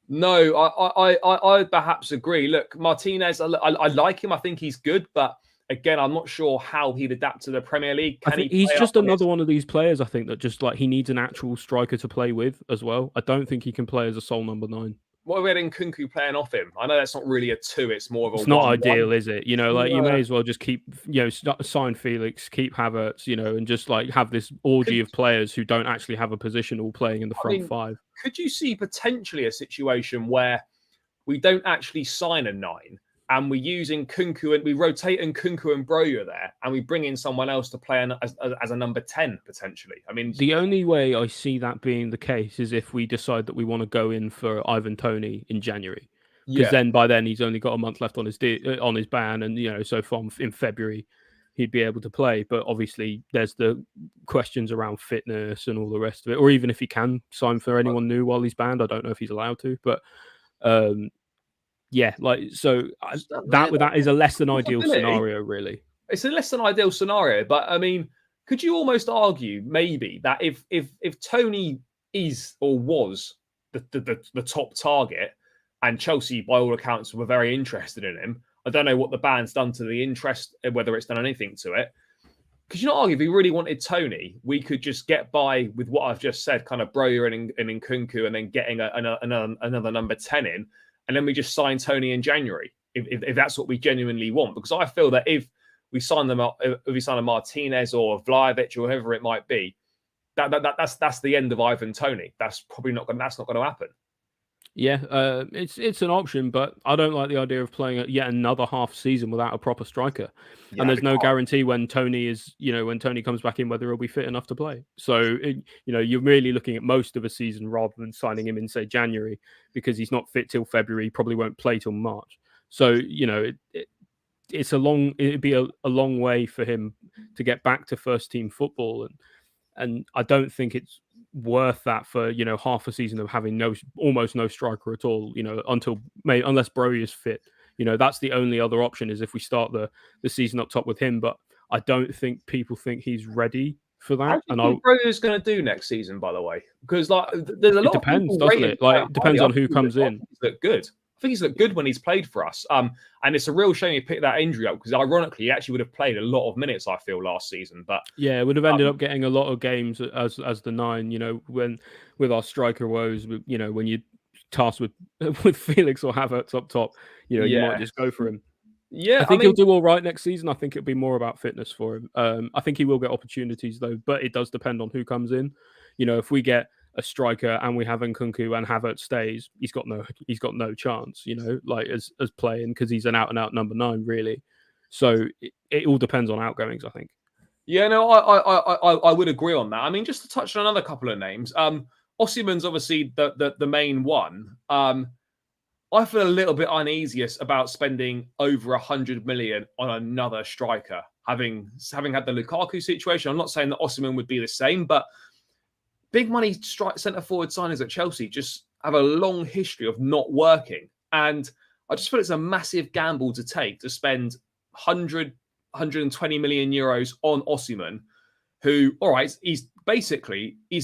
No, I perhaps agree. Look, Martinez, I like him. I think he's good, but again, I'm not sure how he'd adapt to the Premier League. He's just another one of these players, I think, that just he needs an actual striker to play with as well. I don't think he can play as a sole number 9. What are we having Nkunku playing off him? I know that's not really a 2, it's more of a 1-1. It's not ideal, is it? You may as well just keep, sign Felix, keep Havertz, and just have this orgy of players who don't actually have a position all playing in the front 5. Could you see potentially a situation where we don't actually sign a 9 and we're using Nkunku and we rotate Nkunku and Broja there and we bring in someone else to play as a number 10 potentially? I mean, the only way I see that being the case is if we decide that we want to go in for Ivan Toney in January, because then by then he's only got a month left on his ban, and so from in February he'd be able to play. But obviously there's the questions around fitness and all the rest of it, or even if he can sign for anyone new while he's banned. I don't know if he's allowed to, but Yeah, like so That that is a less than ideal possibility. scenario, really. It's a less than ideal scenario, but I mean, could you almost argue maybe that if Tony is or was the top target, and Chelsea, by all accounts, were very interested in him. I don't know what the ban's done to the interest, whether it's done anything to it. Could you not argue if we really wanted Tony, we could just get by with what I've just said, kind of Broja and Nkunku, and then getting another number 10 in, and then we just sign Tony in January, if that's what we genuinely want. Because I feel that if we sign them up, if we sign a Martinez or Vlahovic or whoever it might be, that's the end of Ivan Tony. That's probably not going. That's not going to happen. Yeah, it's an option, but I don't like the idea of playing yet another half season without a proper striker. Yeah, and there's no guarantee when Tony comes back in whether he'll be fit enough to play. So you're really looking at most of a season rather than signing him in, say, January, because he's not fit till February. He probably won't play till March. So it'd be a long way for him to get back to first team football, and I don't think it's worth that for half a season of having almost no striker at all. Unless Broja is fit. That's the only other option, is if we start the season up top with him. But I don't think people think he's ready for that. How do you think Broja is going to do next season, by the way? Because there's a lot. It depends, doesn't it? Like, it depends on who comes in. Look good. I think he's looked good when he's played for us. And it's a real shame he picked that injury up, because ironically, he actually would have played a lot of minutes, I feel, last season. But yeah, it would have ended up getting a lot of games as the 9. When with our striker woes, when you tasked with Felix or Havertz up top, you might just go for him. Yeah, I think he'll do all right next season. I think it'll be more about fitness for him. I think he will get opportunities though, but it does depend on who comes in. If we get a striker and we have Nkunku and Havertz stays, he's got no chance, as playing, because he's an out and out number 9, really. So it all depends on outgoings, I think. Yeah, no, I would agree on that. I mean, just to touch on another couple of names, Osimhen's obviously the main one. I feel a little bit uneasy about spending over 100 million on another striker, having had the Lukaku situation. I'm not saying that Osimhen would be the same, but big money centre forward signings at Chelsea just have a long history of not working. And I just feel it's a massive gamble to take to spend 120 million euros on Osimhen, who, all right, he's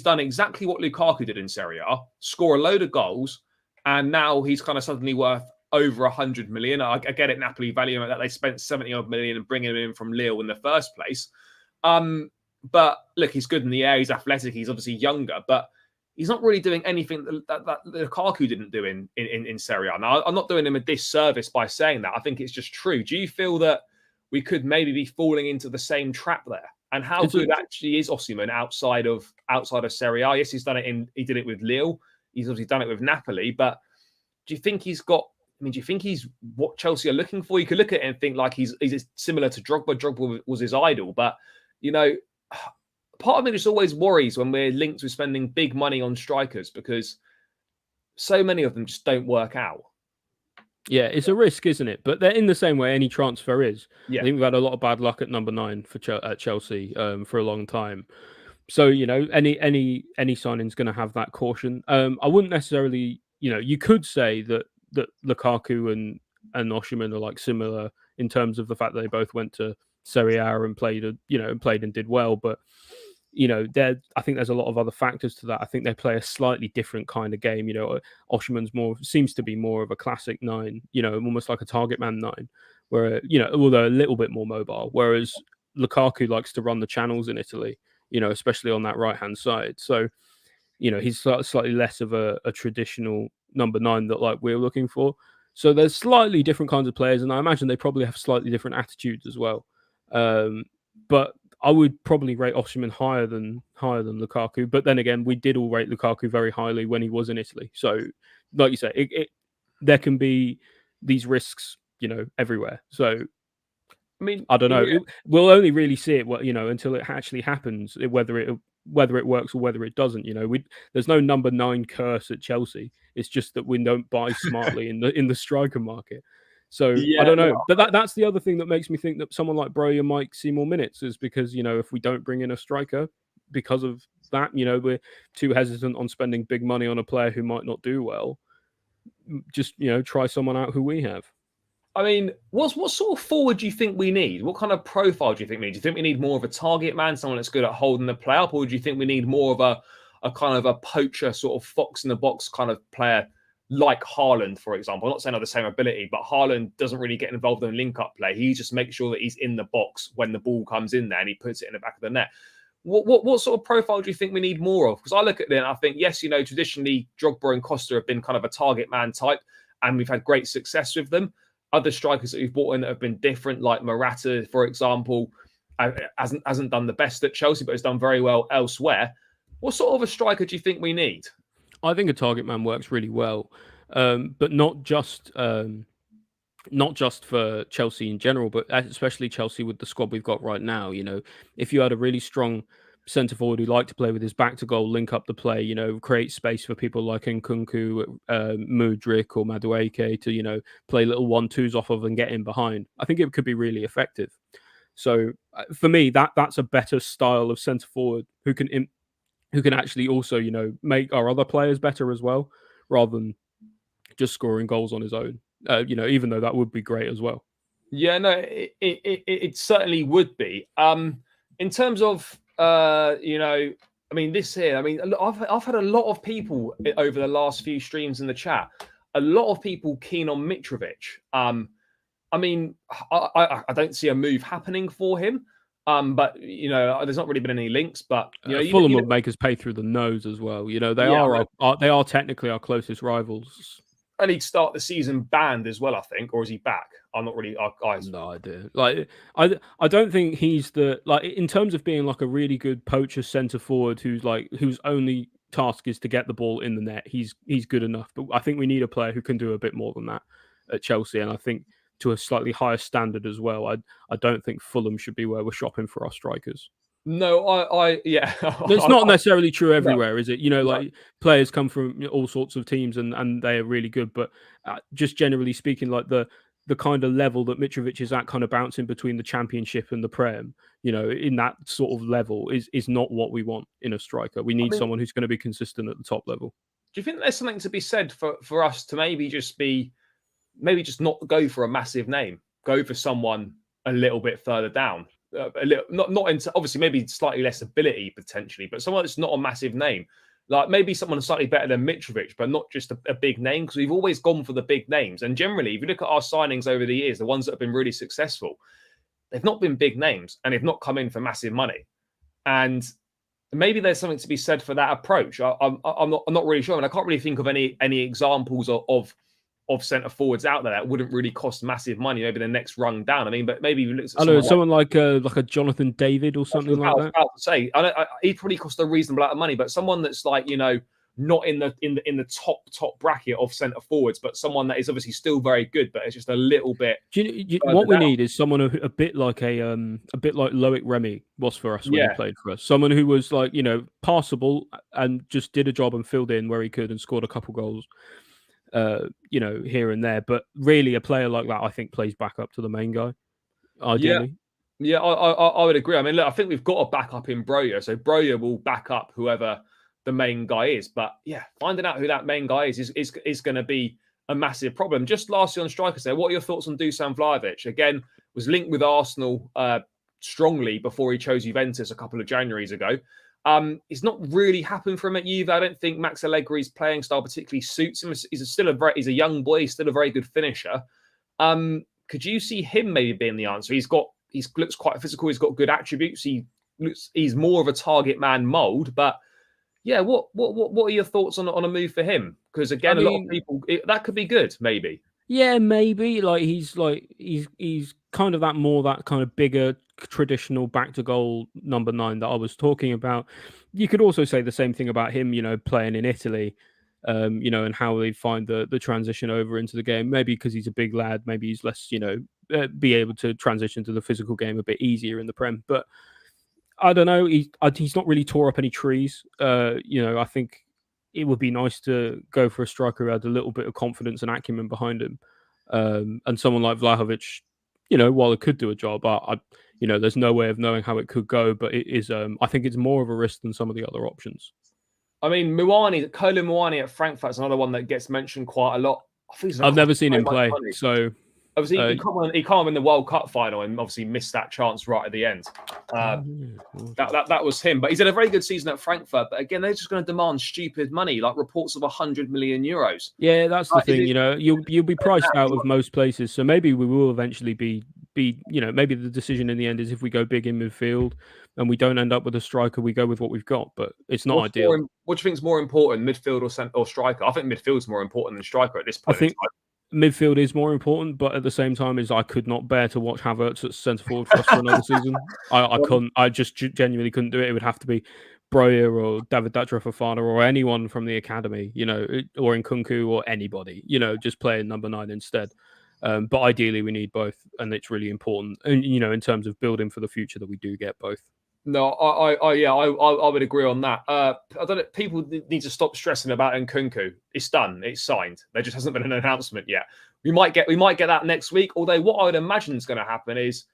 done exactly what Lukaku did in Serie A, score a load of goals, and now he's kind of suddenly worth over 100 million. I get it, Napoli value that they spent 70 odd million and bringing him in from Lille in the first place. But look, he's good in the air. He's athletic. He's obviously younger, but he's not really doing anything that Lukaku didn't do in Serie A. Now, I'm not doing him a disservice by saying that. I think it's just true. Do you feel that we could maybe be falling into the same trap there? And how good actually is Osimhen outside of Serie A? Yes, he did it with Lille. He's obviously done it with Napoli. But do you think he's what Chelsea are looking for? You could look at it and think like he's similar to Drogba. Drogba was his idol, but part of me just always worries when we're linked with spending big money on strikers, because so many of them just don't work out. Yeah, it's a risk, isn't it? But they're in the same way any transfer is. Yeah. I think we've had a lot of bad luck at number 9 at Chelsea for a long time. So any signing's going to have that caution. I wouldn't necessarily, you could say that Lukaku and Osimhen are like similar in terms of the fact that they both went to Serie A and played and did well, but I think there's a lot of other factors to that. I think they play a slightly different kind of game. Osimhen's seems to be more of a classic 9, almost like a target man 9, where although a little bit more mobile, whereas Lukaku likes to run the channels in Italy, especially on that right hand side. So he's slightly less of a traditional number 9 that like we're looking for. So there's slightly different kinds of players, and I imagine they probably have slightly different attitudes as well. But I would probably rate Osimhen higher than Lukaku. But then again, we did all rate Lukaku very highly when he was in Italy. So, like you say, there can be these risks, everywhere. So, I mean, I don't know. We'll only really see it, until it actually happens, whether it works or whether it doesn't. There's no number 9 curse at Chelsea. It's just that we don't buy smartly in the striker market. So I don't know, but that's the other thing that makes me think that someone like Broja might see more minutes, is because if we don't bring in a striker because of that, we're too hesitant on spending big money on a player who might not do well. just try someone out who we have. I mean, what sort of forward do you think we need? What kind of profile do you think we need? Do you think we need more of a target man, someone that's good at holding the play up, or do you think we need more of a kind of a poacher, sort of fox in the box kind of player, like Haaland, for example? I'm not saying have the same ability, but Haaland doesn't really get involved in link-up play. He just makes sure that he's in the box when the ball comes in there and he puts it in the back of the net. What sort of profile do you think we need more of? Because I look at it and I think, yes, traditionally Drogba and Costa have been kind of a target man type, and we've had great success with them. Other strikers that we've brought in that have been different, like Morata, for example, hasn't done the best at Chelsea, but has done very well elsewhere. What sort of a striker do you think we need? I think a target man works really well, but not just for Chelsea in general, but especially Chelsea with the squad we've got right now. If you had a really strong centre forward who liked to play with his back to goal, link up the play, create space for people like Nkunku, Mudryk or Madueke to, play little 1-2s off of and get in behind, I think it could be really effective. So for me, that's a better style of centre forward who can actually also, make our other players better as well, rather than just scoring goals on his own. Even though that would be great as well. Yeah, no, it certainly would be. In terms of this here, I've had a lot of people over the last few streams in the chat, a lot of people keen on Mitrovic. I don't see a move happening for him. But there's not really been any links. But Fulham would make us pay through the nose as well. They are technically our closest rivals. And he'd start the season banned as well, I think, or is he back? I'm not really. No idea. I don't think he's in terms of being like a really good poacher centre forward whose only task is to get the ball in the net. He's good enough, but I think we need a player who can do a bit more than that at Chelsea, and I think to a slightly higher standard as well. I don't think Fulham should be where we're shopping for our strikers. No, yeah. It's not necessarily true everywhere, is it? Players come from all sorts of teams and they are really good, but just generally speaking, like the kind of level that Mitrovic is at, kind of bouncing between the Championship and the Prem, in that sort of level is not what we want in a striker. We need someone who's going to be consistent at the top level. Do you think there's something to be said for us to maybe just not go for a massive name, go for someone a little bit further down? A little, not into, obviously maybe slightly less ability potentially, but someone that's not a massive name, like maybe someone slightly better than Mitrovic, but not just a big name, because we've always gone for the big names. And generally, if you look at our signings over the years, the ones that have been really successful, they've not been big names and they've not come in for massive money. And maybe there's something to be said for that approach. I'm not really sure, and I can't really think of any examples of centre forwards out there that wouldn't really cost massive money. Maybe the next rung down. But maybe you look at someone like a Jonathan David or something like that. I would say he'd probably cost a reasonable amount of money, but someone that's not in the top bracket of centre forwards, but someone that is obviously still very good, but it's just a little bit. What we need is someone a bit like Loic Remy was for us when he played for us. Someone who was passable and just did a job and filled in where he could and scored a couple goals. Here and there, but really a player like that, I think, plays back up to the main guy, ideally. Yeah, I would agree. Look, I think we've got a backup in Broja, so Broja will back up whoever the main guy is. But yeah, finding out who that main guy is going to be a massive problem. Just lastly on strikers there, what are your thoughts on Dusan Vlahovic? Again, was linked with Arsenal strongly before he chose Juventus a couple of Januaries ago. It's not really happened for him at Juve. I don't think Max Allegri's playing style particularly suits him. He's a young boy. He's still a very good finisher. Could you see him maybe being the answer? He looks quite physical. He's got good attributes. He's more of a target man mold. But yeah, what are your thoughts on a move for him? Because again, a lot of people that could be good. Maybe. Yeah, maybe. He's kind of that kind of bigger traditional back to goal number 9 that I was talking about. You could also say the same thing about him, playing in Italy, and how they find the transition over into the game. Maybe because he's a big lad, maybe he's less, be able to transition to the physical game a bit easier in the Prem. But I don't know. He's not really tore up any trees. I think it would be nice to go for a striker who had a little bit of confidence and acumen behind him. And someone like Vlahovic, while it could do a job, there's no way of knowing how it could go, but it is. I think it's more of a risk than some of the other options. Kolo Muani at Frankfurt is another one that gets mentioned quite a lot. I think it's I've never seen so him much play, money. so Obviously, he can't win the World Cup final and obviously missed that chance right at the end. That was him. But he's had a very good season at Frankfurt. But again, they're just going to demand stupid money, like reports of 100 million euros. Yeah, that's the thing. You know, you'll be priced out of most places. So maybe we will eventually be. You know, maybe the decision in the end is if we go big in midfield and we don't end up with a striker, we go with what we've got. But it's not ideal. What do you think is more important, midfield or striker? I think midfield's more important than striker at this point. I think midfield is more important, but at the same time, I could not bear to watch Havertz at centre forward for us for another season. I couldn't. I just genuinely couldn't do it. It would have to be Breuer or David Fofana or anyone from the academy, you know, or Nkunku or anybody, you know, just playing number 9 instead. But ideally, we need both, and it's really important. And you know, in terms of building for the future, that we do get both. No, I would agree on that. I don't know. People need to stop stressing about Nkunku. It's done. It's signed. There just hasn't been an announcement yet. We might get that next week. Although what I would imagine is going to happen is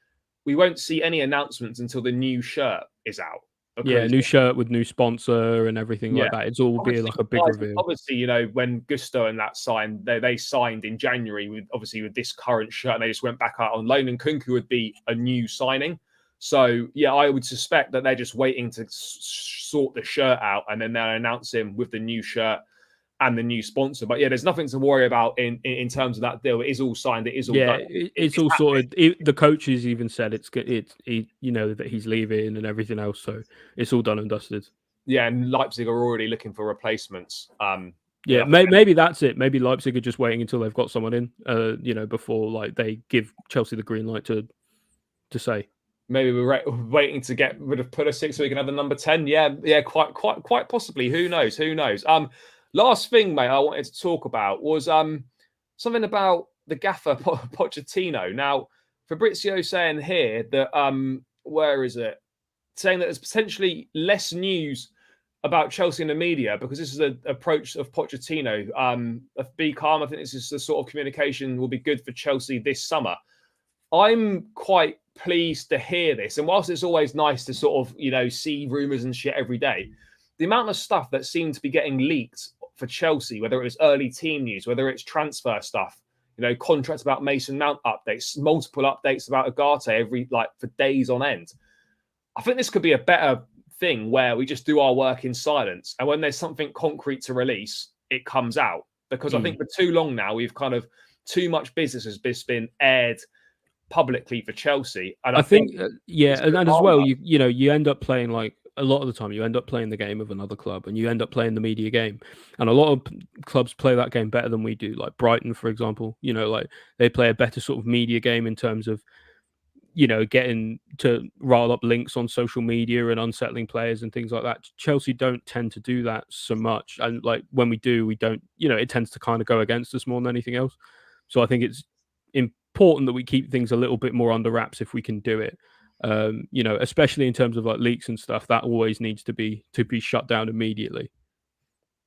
we won't see any announcements until the new shirt is out. Yeah, new shirt with new sponsor and everything like that. It's all be like a big reveal. Obviously, you know, when Gusto and that signed, they signed in January with this current shirt, and they just went back out on loan. And Nkunku would be a new signing. So, yeah, I would suspect that they're just waiting to sort the shirt out, and then they'll announce him with the new shirt and the new sponsor. But, yeah, there's nothing to worry about in terms of that deal. It is all signed. It is all done. It's all sorted. The coaches even said you know, that he's leaving and everything else. So it's all done and dusted. Yeah, and Leipzig are already looking for replacements. Maybe that's it. Maybe Leipzig are just waiting until they've got someone in, you know, before like they give Chelsea the green light to say. Maybe we're waiting to get rid of Pulisic so we can have the number 10. Yeah, quite possibly. Who knows? Last thing, mate, I wanted to talk about was something about the gaffer Pochettino. Now, Fabrizio saying here that where is it? Saying that there's potentially less news about Chelsea in the media because this is an approach of Pochettino. Be calm. I think this is the sort of communication will be good for Chelsea this summer. I'm quite pleased to hear this. And whilst it's always nice to sort of, you know, see rumours and shit every day, the amount of stuff that seemed to be getting leaked for Chelsea, whether it was early team news, whether it's transfer stuff, you know, contracts about Mason Mount updates, multiple updates about Ugarte for days on end. I think this could be a better thing where we just do our work in silence. And when there's something concrete to release, it comes out. Because I think for too long now, we've kind of too much business has been aired publicly for Chelsea. And I think and as well, you end up playing like a lot of the time, you end up playing the game of another club and you end up playing the media game. And a lot of clubs play that game better than we do. Like Brighton, for example, you know, like they play a better sort of media game in terms of, you know, getting to rile up links on social media and unsettling players and things like that. Chelsea don't tend to do that so much. And like when we do, we don't, you know, it tends to kind of go against us more than anything else. So I think it's important that we keep things a little bit more under wraps if we can do it. You know, especially in terms of like leaks and stuff, that always needs to be shut down immediately.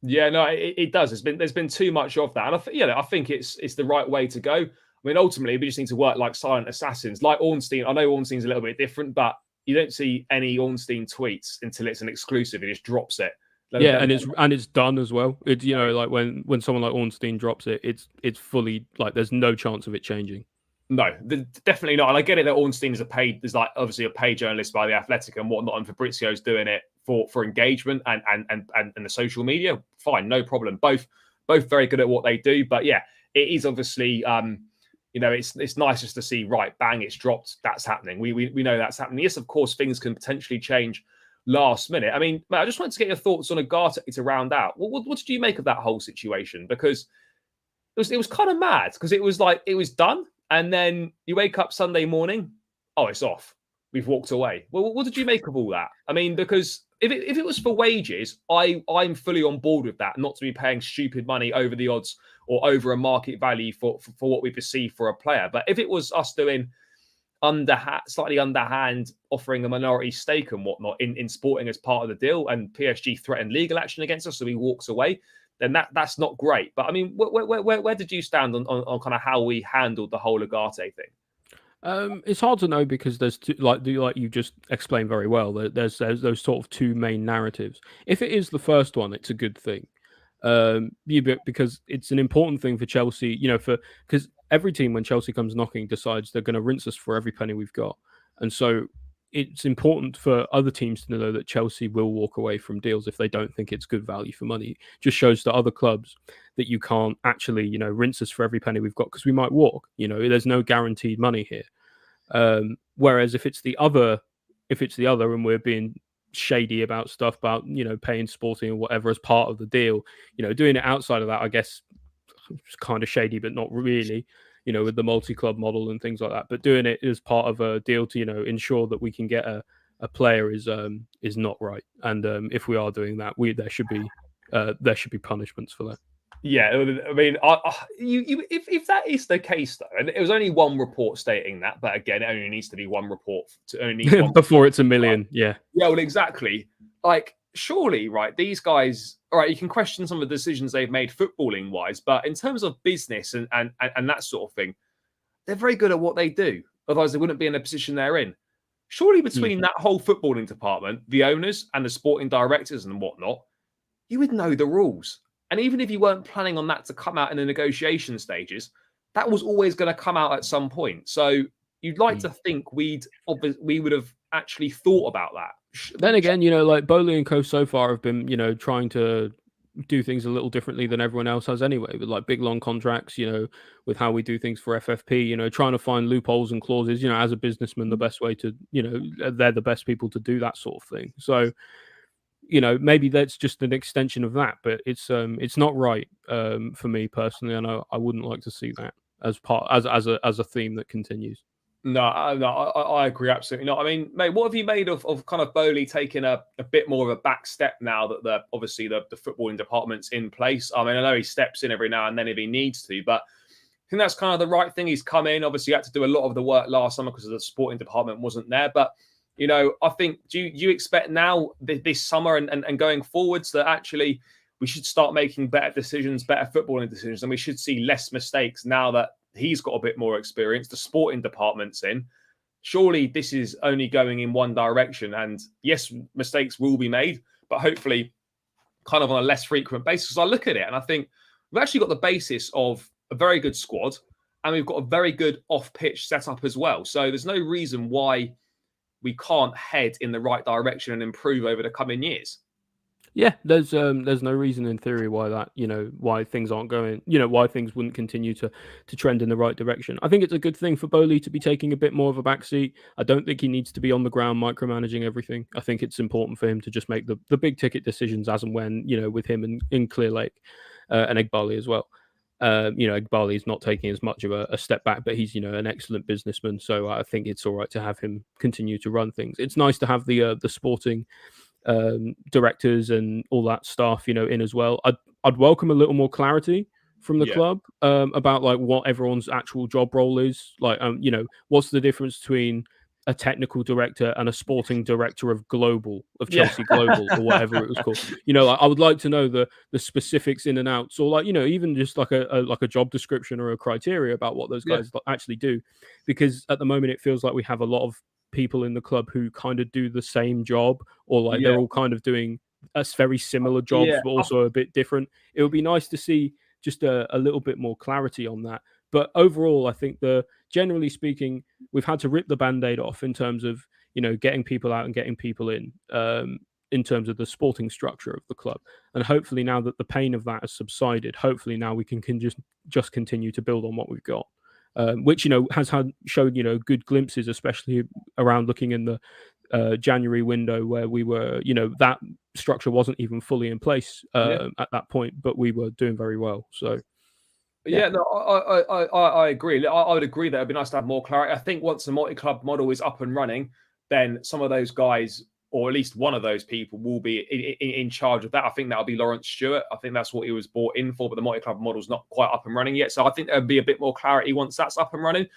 Yeah, no, it does. There's been too much of that, and I think it's the right way to go. I mean, ultimately, we just need to work like silent assassins, like Ornstein. I know Ornstein's a little bit different, but you don't see any Ornstein tweets until it's an exclusive. He just drops it. And it's done as well. It's, you know, like when someone like Ornstein drops it, it's fully like there's no chance of it changing. No, definitely not. And I get it that Ornstein is obviously a paid journalist by The Athletic and whatnot, and Fabrizio's doing it for engagement and the social media. Fine, no problem. Both very good at what they do. But yeah, it is obviously you know, it's nice just to see, right, bang, it's dropped. That's happening. We know that's happening. Yes, of course, things can potentially change last minute. I mean, Matt, I just wanted to get your thoughts on Ugarte to round out. What did you make of that whole situation? Because it was kind of mad because it was like it was done. And then you wake up Sunday morning, oh, it's off. We've walked away. Well, what did you make of all that? I mean, because if it was for wages, I'm fully on board with that, not to be paying stupid money over the odds or over a market value for what we perceive for a player. But if it was us doing slightly underhand, offering a minority stake and whatnot in Sporting as part of the deal, and PSG threatened legal action against us, so he walks away, then that's not great. But I mean, where did you stand on kind of how we handled the whole Ugarte thing? It's hard to know because there's like you just explained very well. There's those sort of two main narratives. If it is the first one, it's a good thing. Because it's an important thing for Chelsea, because every team when Chelsea comes knocking decides they're going to rinse us for every penny we've got, and so it's important for other teams to know that Chelsea will walk away from deals if they don't think it's good value for money. Just shows to other clubs that you can't actually, rinse us for every penny we've got because we might walk. There's no guaranteed money here. Whereas if it's the other, and we're being shady about stuff about paying Sporting or whatever as part of the deal, doing it outside of that, I guess it's kind of shady, but not really. With the multi-club model and things like that. But doing it as part of a deal to, ensure that we can get a player is not right. And if we are doing that, there should be punishments for that. Yeah, I mean, if that is the case though, and it was only one report stating that, but again, it only needs to be one report before it's a million. Yeah. Yeah, well, exactly. Like, surely, right? These guys, all right, you can question some of the decisions they've made footballing wise, but in terms of business and that sort of thing, they're very good at what they do. Otherwise, they wouldn't be in the position they're in. Surely, between that whole footballing department, the owners and the sporting directors and whatnot, you would know the rules. And even if you weren't planning on that to come out in the negotiation stages, that was always going to come out at some point. So you'd like to think we would have actually thought about that. Then again, like Bowley and Co. so far have been, trying to do things a little differently than everyone else has anyway, with like big long contracts, with how we do things for FFP, trying to find loopholes and clauses, as a businessman, the best way to, they're the best people to do that sort of thing. So, maybe that's just an extension of that, but it's not right for me personally, and I wouldn't like to see that as a theme that continues. No, I agree absolutely not. I mean, mate, what have you made of kind of Bowley taking a bit more of a back step now that obviously the footballing department's in place? I mean, I know he steps in every now and then if he needs to, but I think that's kind of the right thing. He's come in. Obviously, he had to do a lot of the work last summer because the sporting department wasn't there, but I think, do you expect now this summer and going forwards that actually we should start making better decisions, better footballing decisions, and we should see less mistakes now that he's got a bit more experience, the sporting department's in? Surely this is only going in one direction. And yes, mistakes will be made, but hopefully kind of on a less frequent basis. I look at it and I think we've actually got the basis of a very good squad and we've got a very good off-pitch setup as well. So there's no reason why we can't head in the right direction and improve over the coming years. Yeah, there's no reason in theory why that, why things aren't going, why things wouldn't continue to trend in the right direction. I think it's a good thing for Bowley to be taking a bit more of a backseat. I don't think he needs to be on the ground micromanaging everything. I think it's important for him to just make the big ticket decisions as and when, with him in Clear Lake and Eghbali as well. Eghbali is not taking as much of a step back, but he's, an excellent businessman. So I think it's all right to have him continue to run things. It's nice to have the sporting directors and all that staff, in as well. I'd welcome a little more clarity from the club about like what everyone's actual job role is. Like, what's the difference between a technical director and a sporting director of Chelsea Global or whatever it was called. I would like to know the specifics in and outs, or like, even just like a job description or a criteria about what those guys actually do. Because at the moment it feels like we have a lot of people in the club who kind of do the same job, or like they're all kind of doing very similar jobs, but also a bit different. It would be nice to see just a little bit more clarity on that. But overall, I think generally speaking, we've had to rip the Band-Aid off in terms of, getting people out and getting people in terms of the sporting structure of the club. And hopefully now that the pain of that has subsided, hopefully now we can just continue to build on what we've got. Which, has showed, good glimpses, especially around looking in the January window where we were, that structure wasn't even fully in place at that point, but we were doing very well. So, no, I agree. I would agree that it'd be nice to have more clarity. I think once the multi-club model is up and running, then some of those guys, or at least one of those people, will be in charge of that. I think that'll be Lawrence Stewart. I think that's what he was brought in for, but the multi-club model's not quite up and running yet. So I think there'll be a bit more clarity once that's up and running.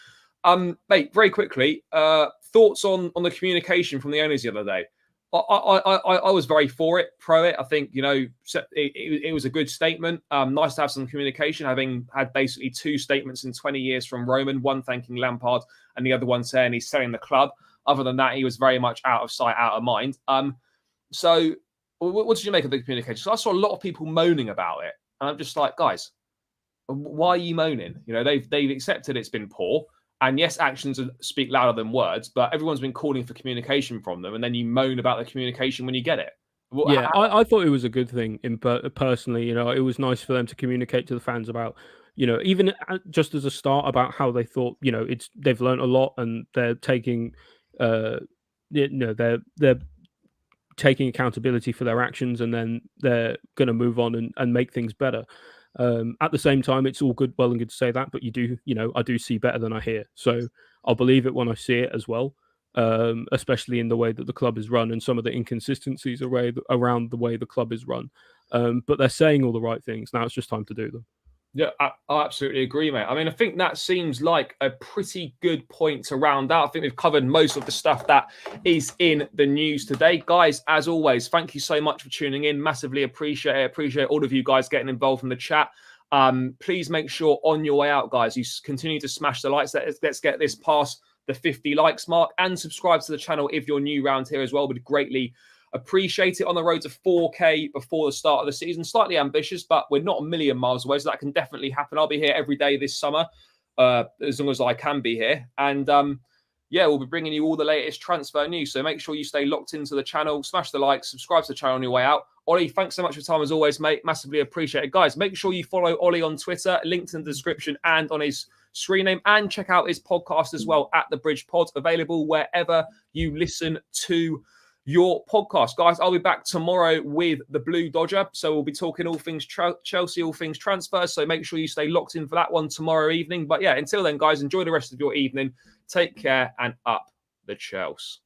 Mate, very quickly, thoughts on the communication from the owners the other day? I was very pro it. I think, it was a good statement. Nice to have some communication, having had basically two statements in 20 years from Roman, one thanking Lampard and the other one saying he's selling the club. Other than that, he was very much out of sight, out of mind. So what did you make of the communication? So I saw a lot of people moaning about it, and I'm just like, guys, why are you moaning? You know, they've accepted it's been poor, and yes, actions speak louder than words, but everyone's been calling for communication from them, and then you moan about the communication when you get it. Yeah, I thought it was a good thing. Personally, you know, it was nice for them to communicate to the fans about, you know, even just as a start about how they thought, you know, they've learned a lot and they're taking, you know, they're taking accountability for their actions, and then they're going to move on and make things better. At the same time, it's all well and good to say that, but you know, I do see better than I hear. So I'll believe it when I see it as well, especially in the way that the club is run and some of the inconsistencies around the way the club is run. But they're saying all the right things. Now it's just time to do them. Yeah, I absolutely agree, mate. I mean, I think that seems like a pretty good point to round out. I think we've covered most of the stuff that is in the news today. Guys, as always, thank you so much for tuning in. Massively appreciate it. Appreciate all of you guys getting involved in the chat. Please make sure on your way out, guys, you continue to smash the likes. Let's get this past the 50 likes mark, and subscribe to the channel if you're new around here as well. Would greatly appreciate it. On the road to 4K before the start of the season. Slightly ambitious, but we're not a million miles away, so that can definitely happen. I'll be here every day this summer, as long as I can be here. And yeah, we'll be bringing you all the latest transfer news. So make sure you stay locked into the channel, smash the like, subscribe to the channel on your way out. Ollie, thanks so much for your time as always, mate. Massively appreciate it. Guys, make sure you follow Ollie on Twitter, linked in the description and on his screen name, and check out his podcast as well at The Bridge Pod, available wherever you listen to your podcast. Guys, I'll be back tomorrow with the Blue Dodger. So we'll be talking all things Chelsea, all things transfers. So make sure you stay locked in for that one tomorrow evening. But yeah, until then, guys, enjoy the rest of your evening. Take care and up the Chelsea.